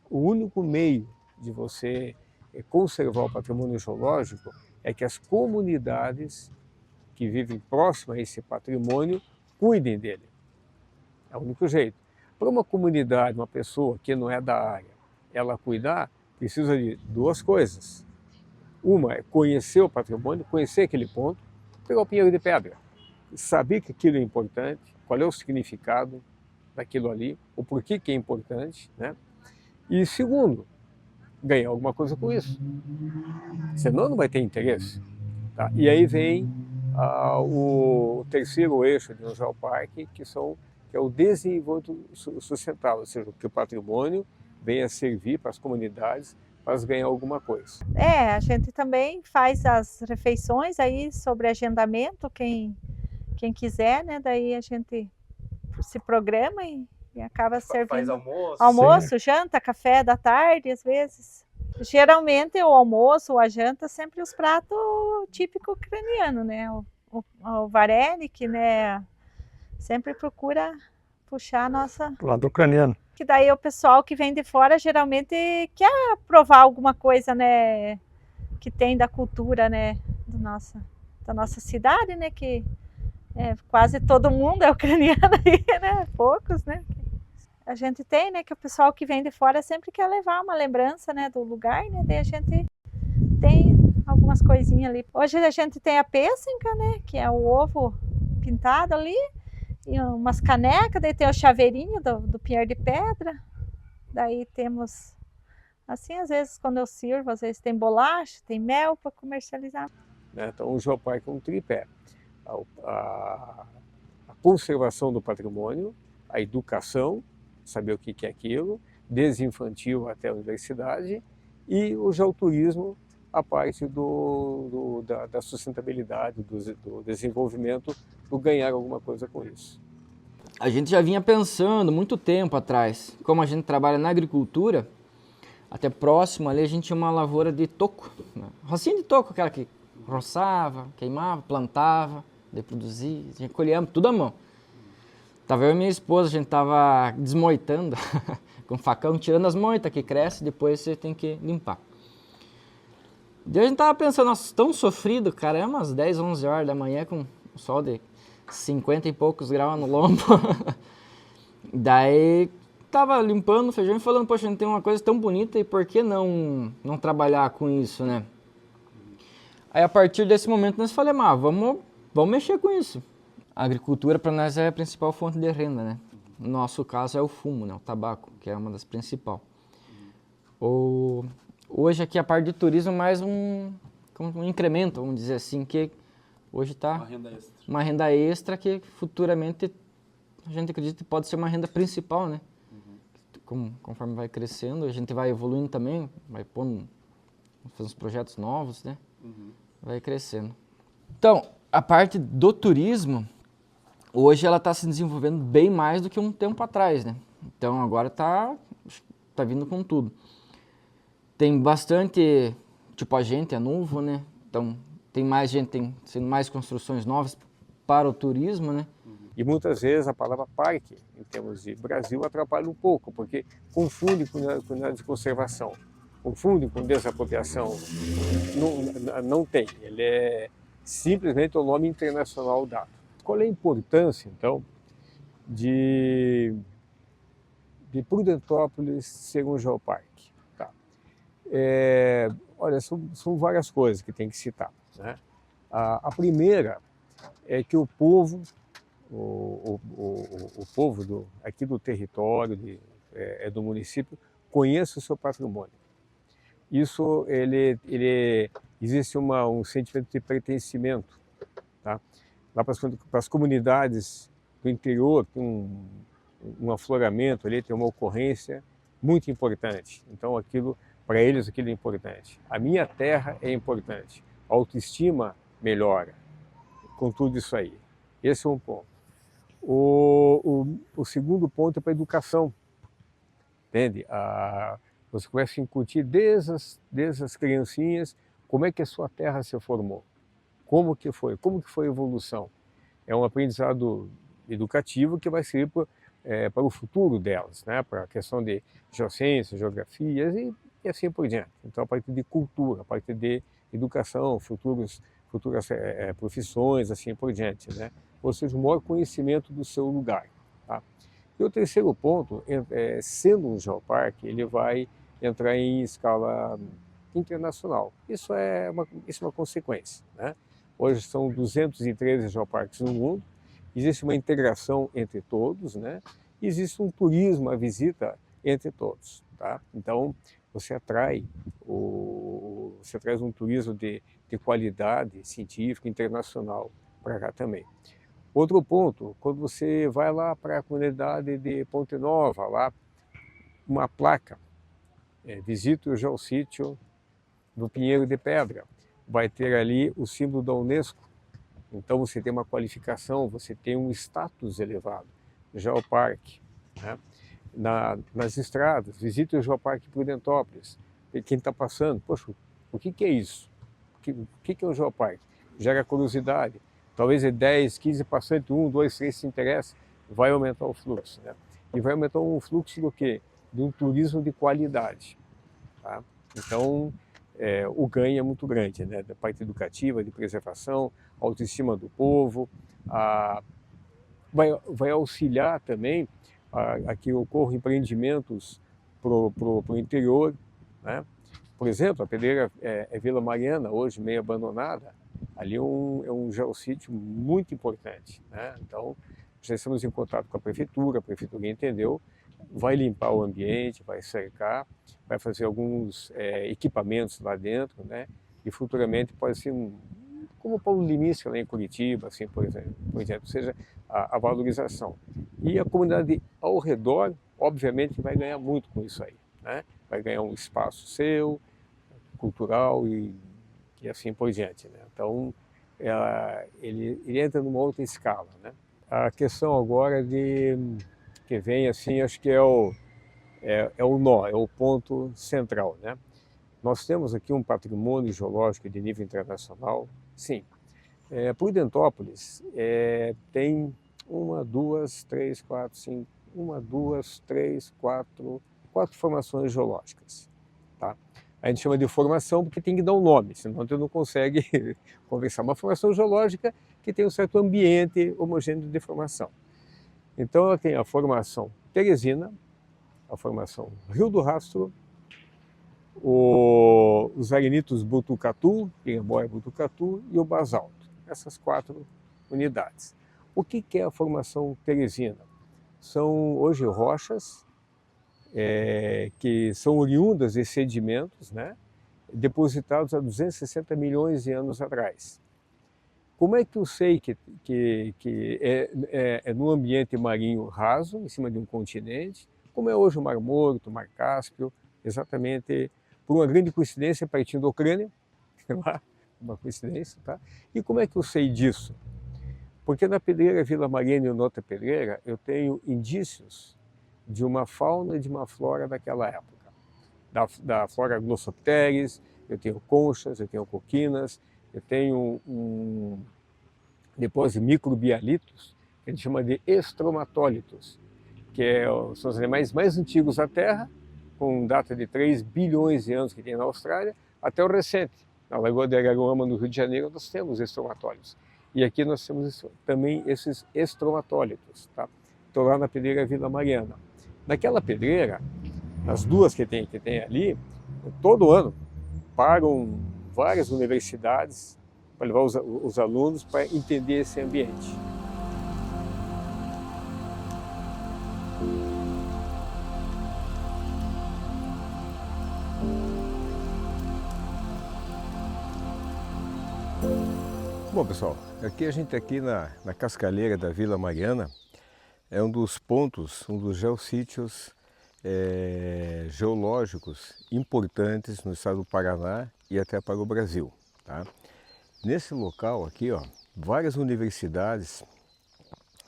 O único meio de você conservar o patrimônio geológico é que as comunidades que vivem próximas a esse patrimônio cuidem dele. É o único jeito. Para uma comunidade, uma pessoa que não é da área, ela cuidar, precisa de duas coisas. Uma é conhecer o patrimônio, conhecer aquele ponto, pegar o pinheiro de pedra, saber que aquilo é importante, qual é o significado daquilo ali, o porquê que é importante, né? E segundo, ganhar alguma coisa com isso. Senão não vai ter interesse. Tá? E aí vem o terceiro eixo de um geoparque, que é o desenvolvimento sustentável, ou seja, que o patrimônio venha servir para as comunidades para ganhar alguma coisa. A gente também faz as refeições aí sobre agendamento, quem quiser, né? Daí a gente se programa e acaba servindo. Faz almoço? Almoço, janta, café da tarde, às vezes. Geralmente o almoço ou a janta sempre os pratos típicos ucranianos, né? O varenik, né? Sempre procura puxar a nossa... Lado ucraniano. Que daí o pessoal que vem de fora geralmente quer provar alguma coisa, né? Que tem da cultura, né? Da nossa cidade, né? Que quase todo mundo é ucraniano aí, né? Poucos, né? A gente tem, né? Que o pessoal que vem de fora sempre quer levar uma lembrança, né? Do lugar, né? Daí a gente tem algumas coisinhas ali. Hoje a gente tem a pêssega, né? Que é o ovo pintado ali. E umas canecas, daí tem o chaveirinho do pinheiro de pedra. Daí temos, assim, às vezes quando eu sirvo, às vezes tem bolacha, tem mel para comercializar. Então o geoparque é um tripé. A conservação do patrimônio, a educação, saber o que é aquilo, desde infantil até a universidade, e o geoturismo, a parte da sustentabilidade, do desenvolvimento, do ganhar alguma coisa com isso. A gente já vinha pensando muito tempo atrás, como a gente trabalha na agricultura, até próximo ali a gente tinha uma lavoura de toco, né? Rocinha de toco, aquela que roçava, queimava, plantava, daí produzia, a gente colhia tudo à mão. Tava eu e minha esposa, a gente tava desmoitando com facão, tirando as moitas que cresce, depois você tem que limpar. Daí a gente tava pensando, nossa, tão sofrido, cara, é umas 10, 11 horas da manhã com o sol de 50 e poucos graus no lombo. Daí tava limpando o feijão e falando, poxa, a gente tem uma coisa tão bonita e por que não trabalhar com isso, né? Aí a partir desse momento nós falamos, vamos mexer com isso. A agricultura para nós é a principal fonte de renda, né? No nosso caso é o fumo, né? O tabaco, que é uma das principais. Hoje aqui a parte de turismo é mais um incremento, vamos dizer assim, que hoje está uma renda extra que futuramente a gente acredita que pode ser uma renda principal, né? Conforme vai crescendo, a gente vai evoluindo também, vai fazendo uns projetos novos, né? Vai crescendo. Então, a parte do turismo, hoje ela está se desenvolvendo bem mais do que um tempo atrás, né? Então agora tá vindo com tudo. Tem bastante, tipo a gente é novo, né? Então tem mais gente, tem sendo mais construções novas para o turismo, né? E muitas vezes a palavra parque, em termos de Brasil, atrapalha um pouco, porque confunde com unidade de conservação, confunde com desapropriação. Não tem, ele é simplesmente o nome internacional dado. Qual é a importância, então, de Prudentópolis ser um geoparque? Tá. Olha, são várias coisas que tem que citar, né? A primeira é que o povo, o povo aqui do território, do município, conheça o seu patrimônio. Isso, existe um sentimento de pertencimento, tá? Lá para as comunidades do interior, tem um afloramento ali, tem uma ocorrência muito importante. Então, para eles, aquilo é importante. A minha terra é importante. A autoestima melhora com tudo isso aí. Esse é um ponto. O segundo ponto é para a educação. Entende? Você começa a incutir desde as criancinhas como é que a sua terra se formou. Como que foi a evolução. É um aprendizado educativo que vai servir para o futuro delas, né? Para a questão de geociências, geografias e assim por diante. Então, a partir de cultura, a partir de educação, futuras profissões, assim por diante, né? Ou seja, o maior conhecimento do seu lugar. Tá? E o terceiro ponto, sendo um geoparque, ele vai entrar em escala internacional. Isso é uma consequência, né? Hoje são 213 geoparques no mundo, existe uma integração entre todos, né? Existe um turismo, a visita entre todos, tá? Então, você traz um turismo de qualidade científica internacional para cá também. Outro ponto, quando você vai lá para a comunidade de Ponte Nova, lá uma placa, visite o geossítio do Pinheiro de Pedra, vai ter ali o símbolo da Unesco. Então você tem uma qualificação, você tem um status elevado. Geoparque, né? Nas estradas, visite o Geoparque Prudentópolis. Quem está passando, poxa, o que é isso? O que é o Geoparque? Gera curiosidade. Talvez 10, 15 passantes, 1, 2, 3 se interessem, vai aumentar o fluxo, né? E vai aumentar o fluxo do quê? De um turismo de qualidade. Tá? Então, o ganho é muito grande, né? Da parte educativa, de preservação, autoestima do povo, vai auxiliar também a que ocorram empreendimentos para o interior, né? Por exemplo, a pedreira Vila Mariana, hoje meio abandonada, ali é um geossítio muito importante, né? Então, já estamos em contato com a prefeitura entendeu, vai limpar o ambiente, vai cercar, vai fazer alguns equipamentos lá dentro, né? E futuramente pode ser como o Paulo Limícia lá em Curitiba, assim, por exemplo, ou seja, a valorização. E a comunidade ao redor, obviamente, vai ganhar muito com isso aí, né? Vai ganhar um espaço seu, cultural e assim por diante, né? Então, ele entra numa outra escala, né? A questão agora que vem, assim, acho que é o nó, é o ponto central, né? Nós temos aqui um patrimônio geológico de nível internacional, sim. Prudentópolis tem 4 formações geológicas, tá? A gente chama de formação porque tem que dar um nome, senão você não consegue conversar. Uma formação geológica que tem um certo ambiente homogêneo de formação. Então, ela tem a formação Teresina, a formação Rio do Rastro, os arenitos Botucatu, Piramboia Botucatu e o basalto. Essas 4 unidades. O que é a formação Teresina? São hoje rochas que são oriundas de sedimentos, né, depositados há 260 milhões de anos atrás. Como é que eu sei que é num ambiente marinho raso, em cima de um continente, como é hoje o Mar Morto, o Mar Cáspio, exatamente por uma grande coincidência pertinho da Ucrânia, uma coincidência, tá? E como é que eu sei disso? Porque na pedreira Vila Mariana e na outra pedreira eu tenho indícios de uma fauna e de uma flora daquela época. Da flora Glossopteris, eu tenho conchas, eu tenho coquinas, eu tenho depois microbialitos, que a gente chama de estromatólitos, que são os animais mais antigos da Terra, com data de 3 bilhões de anos que tem na Austrália, até o recente. Na Lagoa de Araruama, no Rio de Janeiro, nós temos estromatólitos. E aqui nós temos também esses estromatólitos, tá? Estou lá na pedreira Vila Mariana. Naquela pedreira, as 2 que tem ali, todo ano param várias universidades para levar os alunos para entender esse ambiente. Bom, pessoal, a gente aqui na Cascalheira da Vila Mariana é um dos pontos, um dos geossítios geológicos importantes no estado do Paraná e até para o Brasil, tá? Nesse local aqui, ó, várias universidades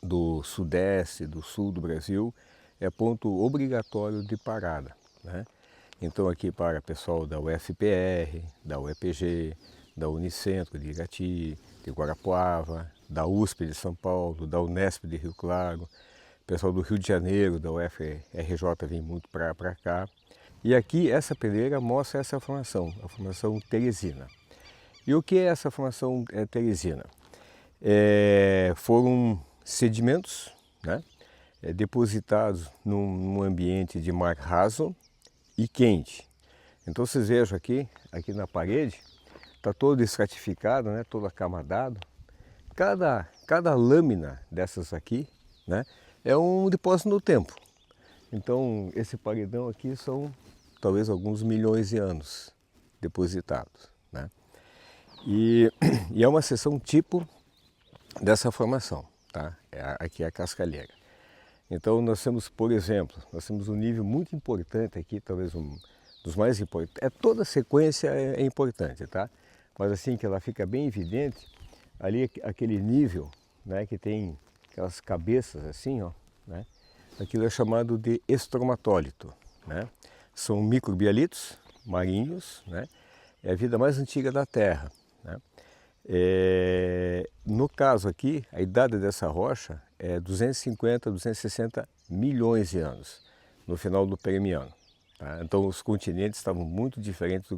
do sudeste, do sul do Brasil é ponto obrigatório de parada, né? Então aqui para pessoal da UFPR, da UEPG, da Unicentro de Irati, de Guarapuava, da USP de São Paulo, da Unesp de Rio Claro, pessoal do Rio de Janeiro, da UFRJ vem muito para cá. E aqui essa pedreira mostra essa formação, a formação teresina. E o que é essa formação teresina? Foram sedimentos, né, depositados num ambiente de mar raso e quente. Então vocês vejam aqui na parede, está todo estratificado, né, todo acamadado. Cada lâmina dessas aqui, né, é um depósito no tempo. Então esse paredão aqui são talvez alguns milhões de anos depositados, né? E é uma seção tipo dessa formação, tá? Aqui é a Cascalheira. Então nós temos, por exemplo, um nível muito importante aqui, talvez um dos mais importantes. Toda a sequência é importante, tá? Mas assim que ela fica bem evidente, ali aquele nível, né, que tem aquelas cabeças assim, ó, né? Aquilo é chamado de estromatólito, né? São microbialitos marinhos, né? É a vida mais antiga da Terra, né? No caso aqui, a idade dessa rocha é 250, 260 milhões de anos, no final do Permiano, tá? Então os continentes estavam muito diferentes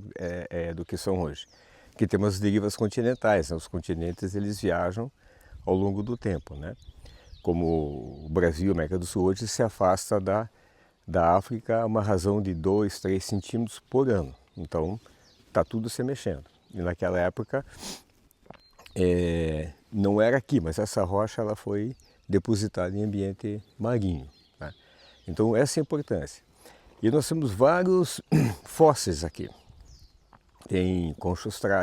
do que são hoje. Aqui temos as derivas continentais, né? Os continentes eles viajam ao longo do tempo, né? Como o Brasil, a América do Sul hoje se afasta da África a uma razão de 2, 3 centímetros por ano. Então está tudo se mexendo. E naquela época não era aqui, mas essa rocha ela foi depositada em ambiente marinho, né? Então essa é a importância. E nós temos vários fósseis aqui. Tem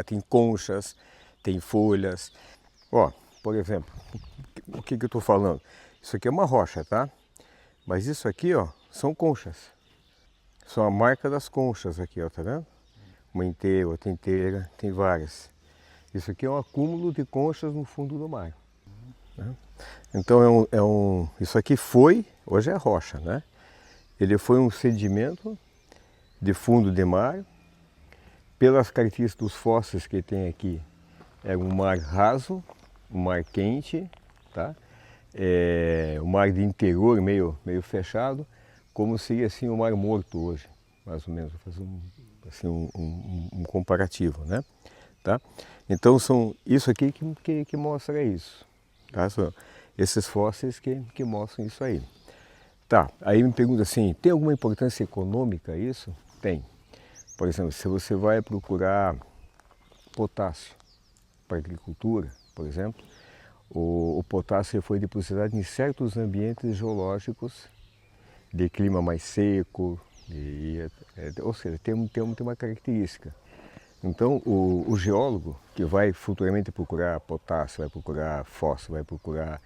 tem conchas, tem folhas. Ó, por exemplo, o que eu estou falando? Isso aqui é uma rocha, tá? Mas isso aqui, ó, são conchas. São a marca das conchas aqui, ó, tá vendo? Uma inteira, outra inteira, tem várias. Isso aqui é um acúmulo de conchas no fundo do mar, né? Então isso aqui hoje é rocha, né? Ele foi um sedimento de fundo de mar. Pelas características dos fósseis que tem aqui, é um mar raso, um mar quente, tá? Um mar de interior meio fechado, como seria assim o Mar Morto hoje, mais ou menos, vou fazer um comparativo, né? Tá? Então isso aqui que mostra isso, tá? São esses fósseis que mostram isso aí. Tá, aí me pergunta assim, tem alguma importância econômica isso? Tem. Por exemplo, se você vai procurar potássio para a agricultura, por exemplo, o potássio foi depositado em certos ambientes geológicos de clima mais seco, ou seja, tem uma característica. Então, o geólogo que vai futuramente procurar potássio, vai procurar fósforo, vai procurar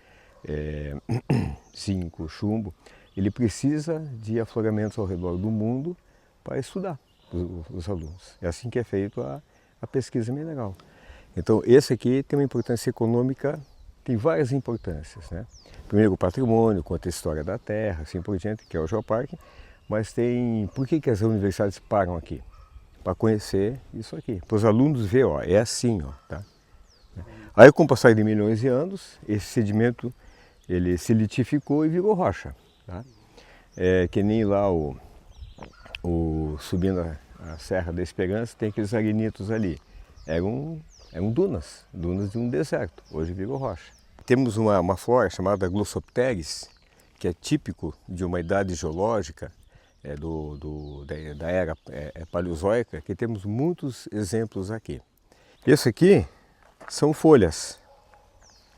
zinco, chumbo, ele precisa de afloramentos ao redor do mundo para estudar os alunos. É assim que é feito a pesquisa mineral. Então, esse aqui tem uma importância econômica, tem várias importâncias, né? Primeiro o patrimônio, conta a história da terra, assim por diante, que é o Geoparque, mas por que as universidades param aqui? Para conhecer isso aqui, para os alunos ver, ó, é assim, ó, tá? Aí com o passar de milhões de anos, esse sedimento ele se litificou e virou rocha, tá? Que nem lá subindo a Serra da Esperança, tem aqueles arenitos ali. Eram dunas de um deserto, hoje virou rocha. Temos uma flora chamada Glossopteris, que é típico de uma idade geológica da era paleozoica, que temos muitos exemplos aqui. Esse aqui são folhas,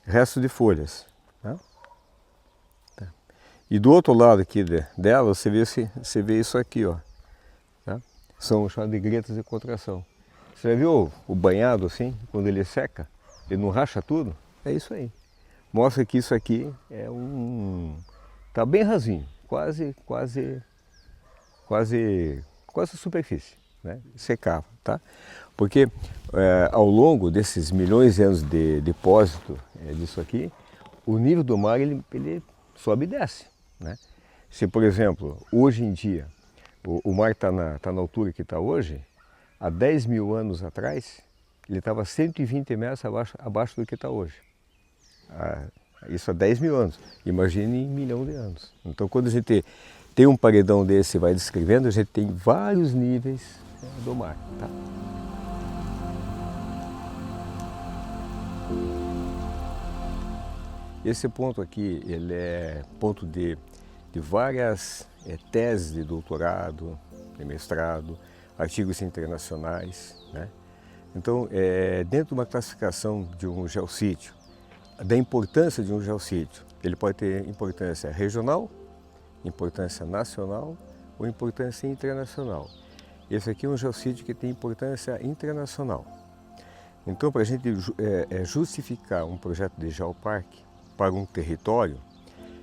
resto de folhas. Tá? E do outro lado aqui dela, você vê isso aqui, ó. Tá? São chamadas de gretas de contração. Você já viu o banhado assim, quando ele seca, ele não racha tudo? É isso aí. Mostra que isso aqui é tá bem rasinho, quase a superfície, né? Secava, tá? Porque ao longo desses milhões de anos de depósito disso aqui, o nível do mar ele sobe e desce, né? Se, por exemplo, hoje em dia o mar está na altura que está hoje, há 10 mil anos atrás ele estava 120 metros abaixo do que está hoje. Isso há 10 mil anos. Imagine em 1 milhão de anos. Então, quando a gente tem um paredão desse e vai descrevendo, a gente tem vários níveis do mar. Tá? Esse ponto aqui, ele é ponto de várias teses de doutorado, de mestrado, artigos internacionais, né? Então, dentro de uma classificação de um geossítio, da importância de um geossítio, ele pode ter importância regional, importância nacional ou importância internacional. Esse aqui é um geossítio que tem importância internacional. Então, para a gente justificar um projeto de geoparque para um território,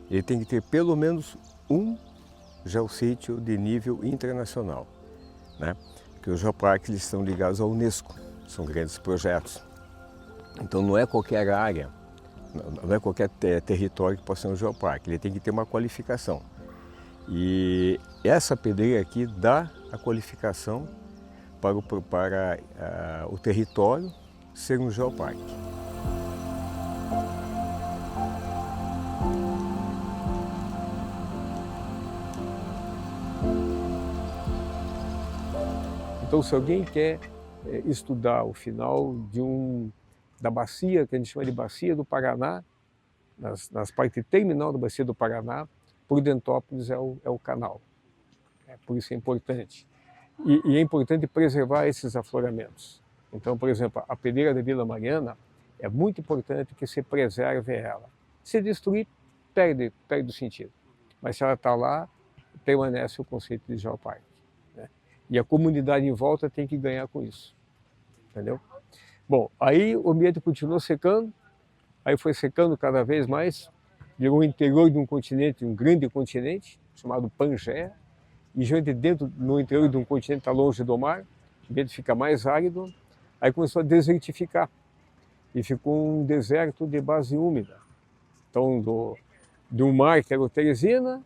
ele tem que ter pelo menos um geossítio de nível internacional, né? Porque os geoparques eles estão ligados à Unesco, são grandes projetos. Então não é qualquer área, não é qualquer território que possa ser um geoparque, ele tem que ter uma qualificação. E essa pedreira aqui dá a qualificação para o território ser um geoparque. Então, se alguém quer estudar o final da bacia, que a gente chama de Bacia do Paraná, nas partes terminal da Bacia do Paraná, Prudentópolis é o canal. Por isso é importante. E é importante preservar esses afloramentos. Então, por exemplo, a pedreira da Vila Mariana, é muito importante que se preserve ela. Se destruir, perde o sentido. Mas se ela está lá, permanece o conceito de geoparque. E a comunidade em volta tem que ganhar com isso, entendeu? Bom, aí o ambiente continuou secando, aí foi secando cada vez mais, virou o interior de um continente, um grande continente, chamado Pangeia, e gente no interior de um continente está longe do mar, o ambiente fica mais árido, aí começou a desertificar, e ficou um deserto de base úmida. Então, de um mar que era o Teresina,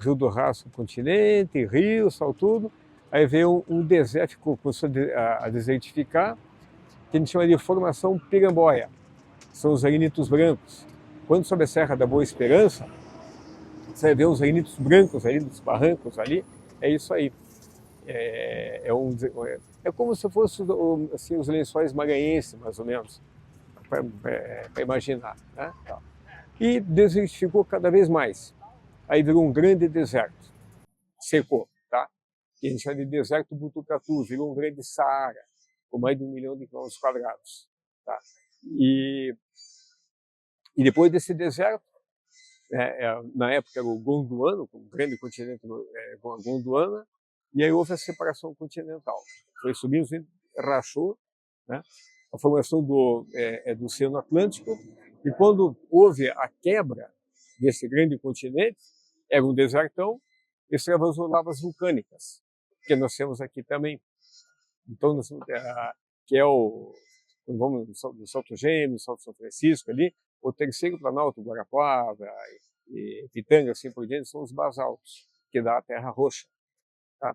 Rio do Rastro, continente, rio, sal tudo, aí veio um deserto, começou a desertificar, que a gente chama de formação piramboia. São os arenitos brancos. Quando sobe a Serra da Boa Esperança, você vai ver os arenitos brancos ali, dos barrancos ali, é isso aí. É como se fossem assim, os lençóis maranhenses, mais ou menos, para imaginar. Né? E desertificou cada vez mais. Aí virou um grande deserto, secou. Que a gente chama de deserto Butucatu, virou um grande Saara, com mais de 1 milhão de quilômetros quadrados. Tá? E depois desse deserto, na época era o Gondwana, um grande continente com a Gondwana, e aí houve a separação continental. Foi subindo, rachou, né? A formação do Oceano Atlântico, e quando houve a quebra desse grande continente, era um desertão, extravasou lavas vulcânicas, que nós temos aqui também. Então, que é vamos no Salto Gêmeo, no Salto São Francisco ali, o terceiro planalto, Guarapuava e Pitanga, assim por diante, são os basaltos, que dá a terra roxa. Tá?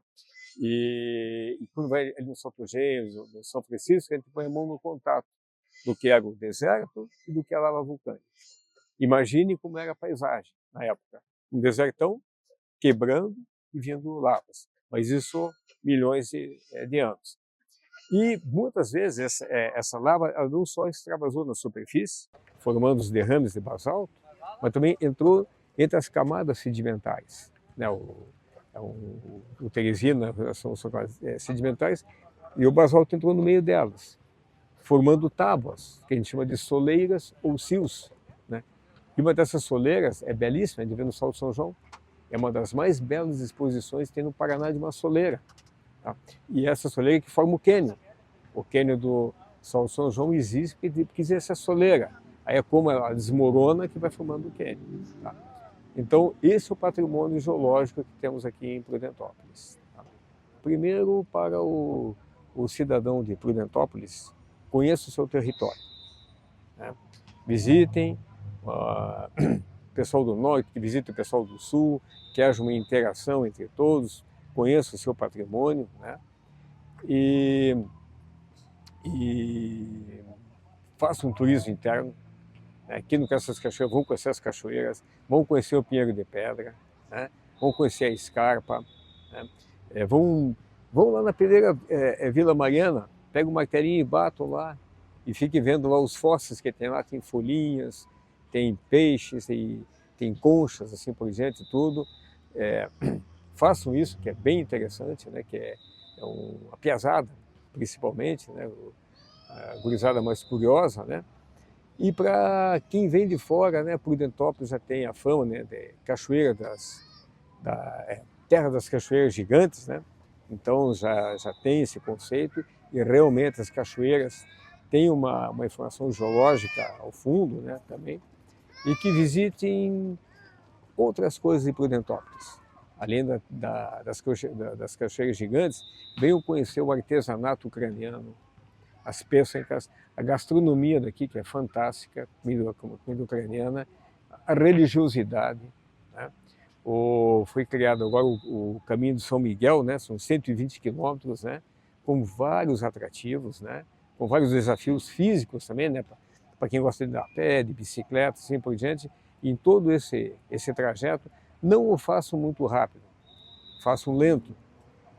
E quando vai ali no Salto Gêmeo, no São Francisco, a gente põe a mão no contato do que era o deserto e do que era a lava vulcânica. Imagine como era a paisagem na época. Um desertão quebrando e vindo lavas. Mas isso milhões de anos. E muitas vezes essa lava ela não só extravasou na superfície, formando os derrames de basalto, mas também entrou entre as camadas sedimentares. Né? O Teresina são sedimentares, e o basalto entrou no meio delas, formando tábuas, que a gente chama de soleiras ou silos, né? E uma dessas soleiras é belíssima, de ver no Salto São João. É uma das mais belas exposições que tem no Paraná de uma soleira. Tá? E essa soleira que forma o cânion. O cânion do Salto São João existe porque existe essa soleira. Aí é como ela desmorona que vai formando o cânion. Tá? Então, esse é o patrimônio geológico que temos aqui em Prudentópolis. Tá? Primeiro, para o cidadão de Prudentópolis, conheça o seu território. Né? Visitem o pessoal do norte, que visite o pessoal do sul, que haja uma interação entre todos, conheça o seu patrimônio, né? E faça um turismo interno. Né? Aqui no Castro das Cachoeiras, vão conhecer as cachoeiras, vão conhecer o Pinheiro de Pedra, né? Vão conhecer a Escarpa, né? Vão lá na pedreira Vila Mariana, pega o martelinho e batam lá, e fiquem vendo lá os fósseis que tem lá, tem folhinhas, tem peixes, tem conchas, assim por diante, tudo. Façam isso, que é bem interessante, né? Que é a piazada, principalmente, né? A gurizada mais curiosa, né? E para quem vem de fora, né? Prudentópolis já tem a fama, né? De cachoeira terra das cachoeiras gigantes, né? Então já tem esse conceito e realmente as cachoeiras têm uma informação geológica ao fundo, né? Também. E que visitem outras coisas em Prudentópolis. Além das cachoeiras gigantes, venham conhecer o artesanato ucraniano, as peças, a gastronomia daqui, que é fantástica, comida ucraniana, a religiosidade. Né? Foi criado agora o Caminho de São Miguel, né? São 120 quilômetros, né? Com vários atrativos, né? Com vários desafios físicos também, né? Para quem gosta de andar a pé, de bicicleta, assim por diante. Em todo esse trajeto, não o façam muito rápido, façam lento,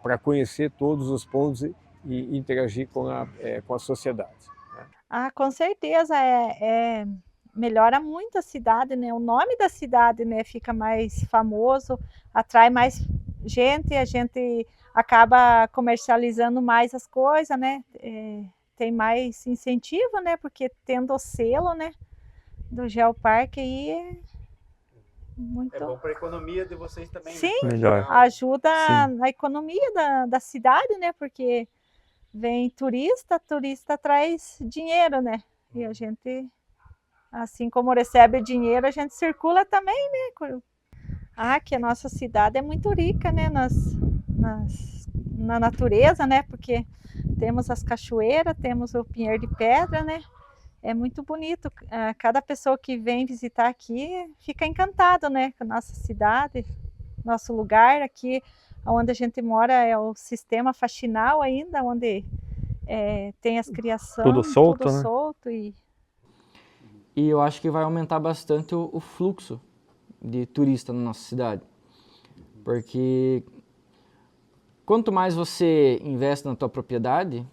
para conhecer todos os pontos e interagir com a sociedade. Né? Ah, com certeza, melhora muito a cidade, né? O nome da cidade, né, fica mais famoso, atrai mais gente, a gente acaba comercializando mais as coisas, né? Tem mais incentivo, né? Porque tendo o selo, né, do Geoparque aí é muito... É bom para a economia de vocês também. Sim, né? Melhor. ajuda Sim. na economia da cidade, né? Porque vem turista traz dinheiro, né? E a gente, assim como recebe dinheiro, a gente circula também, né? Que a nossa cidade é muito rica, né? Na natureza, né? Porque temos as cachoeiras, temos o Pinheiro de Pedra, né? É muito bonito. Cada pessoa que vem visitar aqui fica encantado, né? Com a nossa cidade, nosso lugar aqui, onde a gente mora é o sistema faxinal ainda, onde tem as criações, Tudo solto, tudo né? solto E eu acho que vai aumentar bastante o fluxo de turista na nossa cidade. Porque quanto mais você investe na tua propriedade,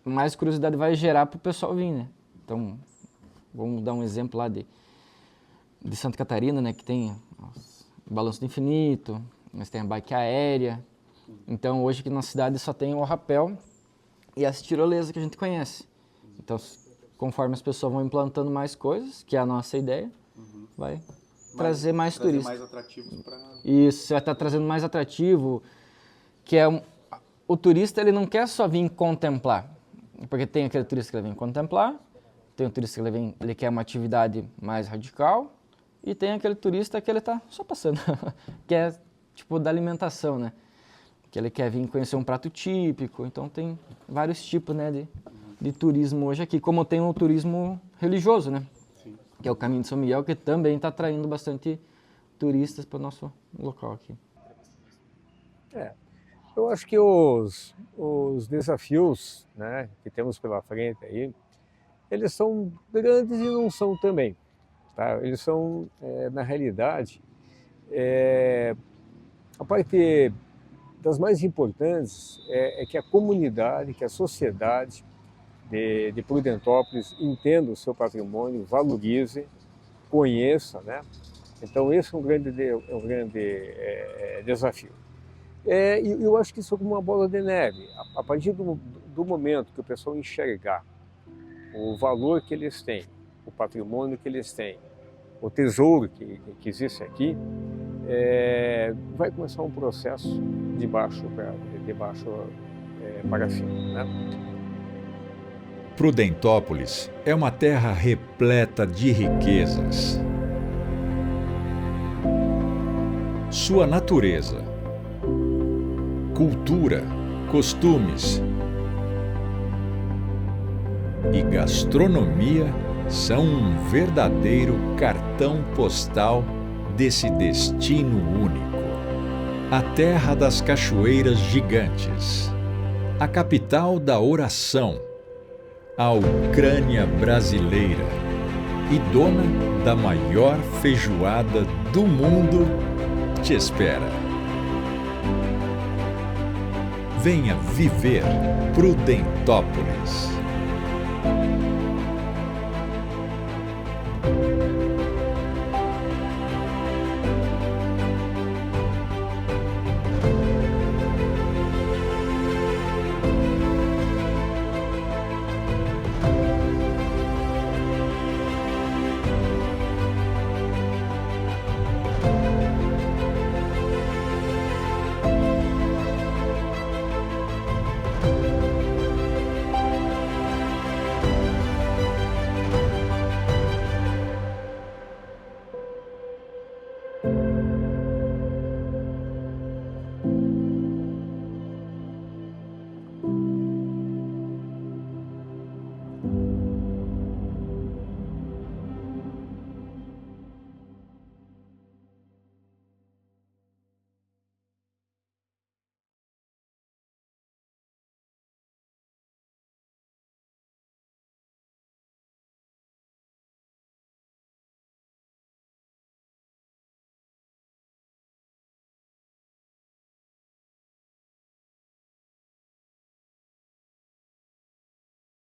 mais curiosidade vai gerar para o pessoal vir, né? Então, vamos dar um exemplo lá de Santa Catarina, né? Que tem o Balanço do Infinito, mas tem a bike aérea. Então, hoje aqui na cidade só tem o rapel e as tirolesas que a gente conhece. Então, conforme as pessoas vão implantando mais coisas, que é a nossa ideia, vai trazer mais turistas. Mais atrativos para... Isso, vai estar trazendo mais atrativo, que é o turista, ele não quer só vir contemplar, porque tem aquele turista que ele vem contemplar, tem o turista que ele quer uma atividade mais radical, e tem aquele turista que ele está só passando, que é tipo da alimentação, né? Que ele quer vir conhecer um prato típico, então tem vários tipos, né, de turismo hoje aqui, como tem o turismo religioso, né? Sim. Que é o Caminho de São Miguel, que também está atraindo bastante turistas para o nosso local aqui. Eu acho que os desafios, né, que temos pela frente aí, eles são grandes e não são também. Tá? Eles são, na realidade, a parte das mais importantes é que a comunidade, que a sociedade de Prudentópolis entenda o seu patrimônio, valorize, conheça, né? Então esse é um grande desafio. E eu acho que isso é como uma bola de neve. A partir do momento que o pessoal enxergar o valor que eles têm, o patrimônio que eles têm, o tesouro que existe aqui, vai começar um processo de baixo para cima, né? Prudentópolis é uma terra repleta de riquezas. Sua natureza, cultura, costumes e gastronomia são um verdadeiro cartão postal desse destino único. A terra das cachoeiras gigantes, a capital da oração, a Ucrânia brasileira e dona da maior feijoada do mundo te espera. Venha viver Prudentópolis.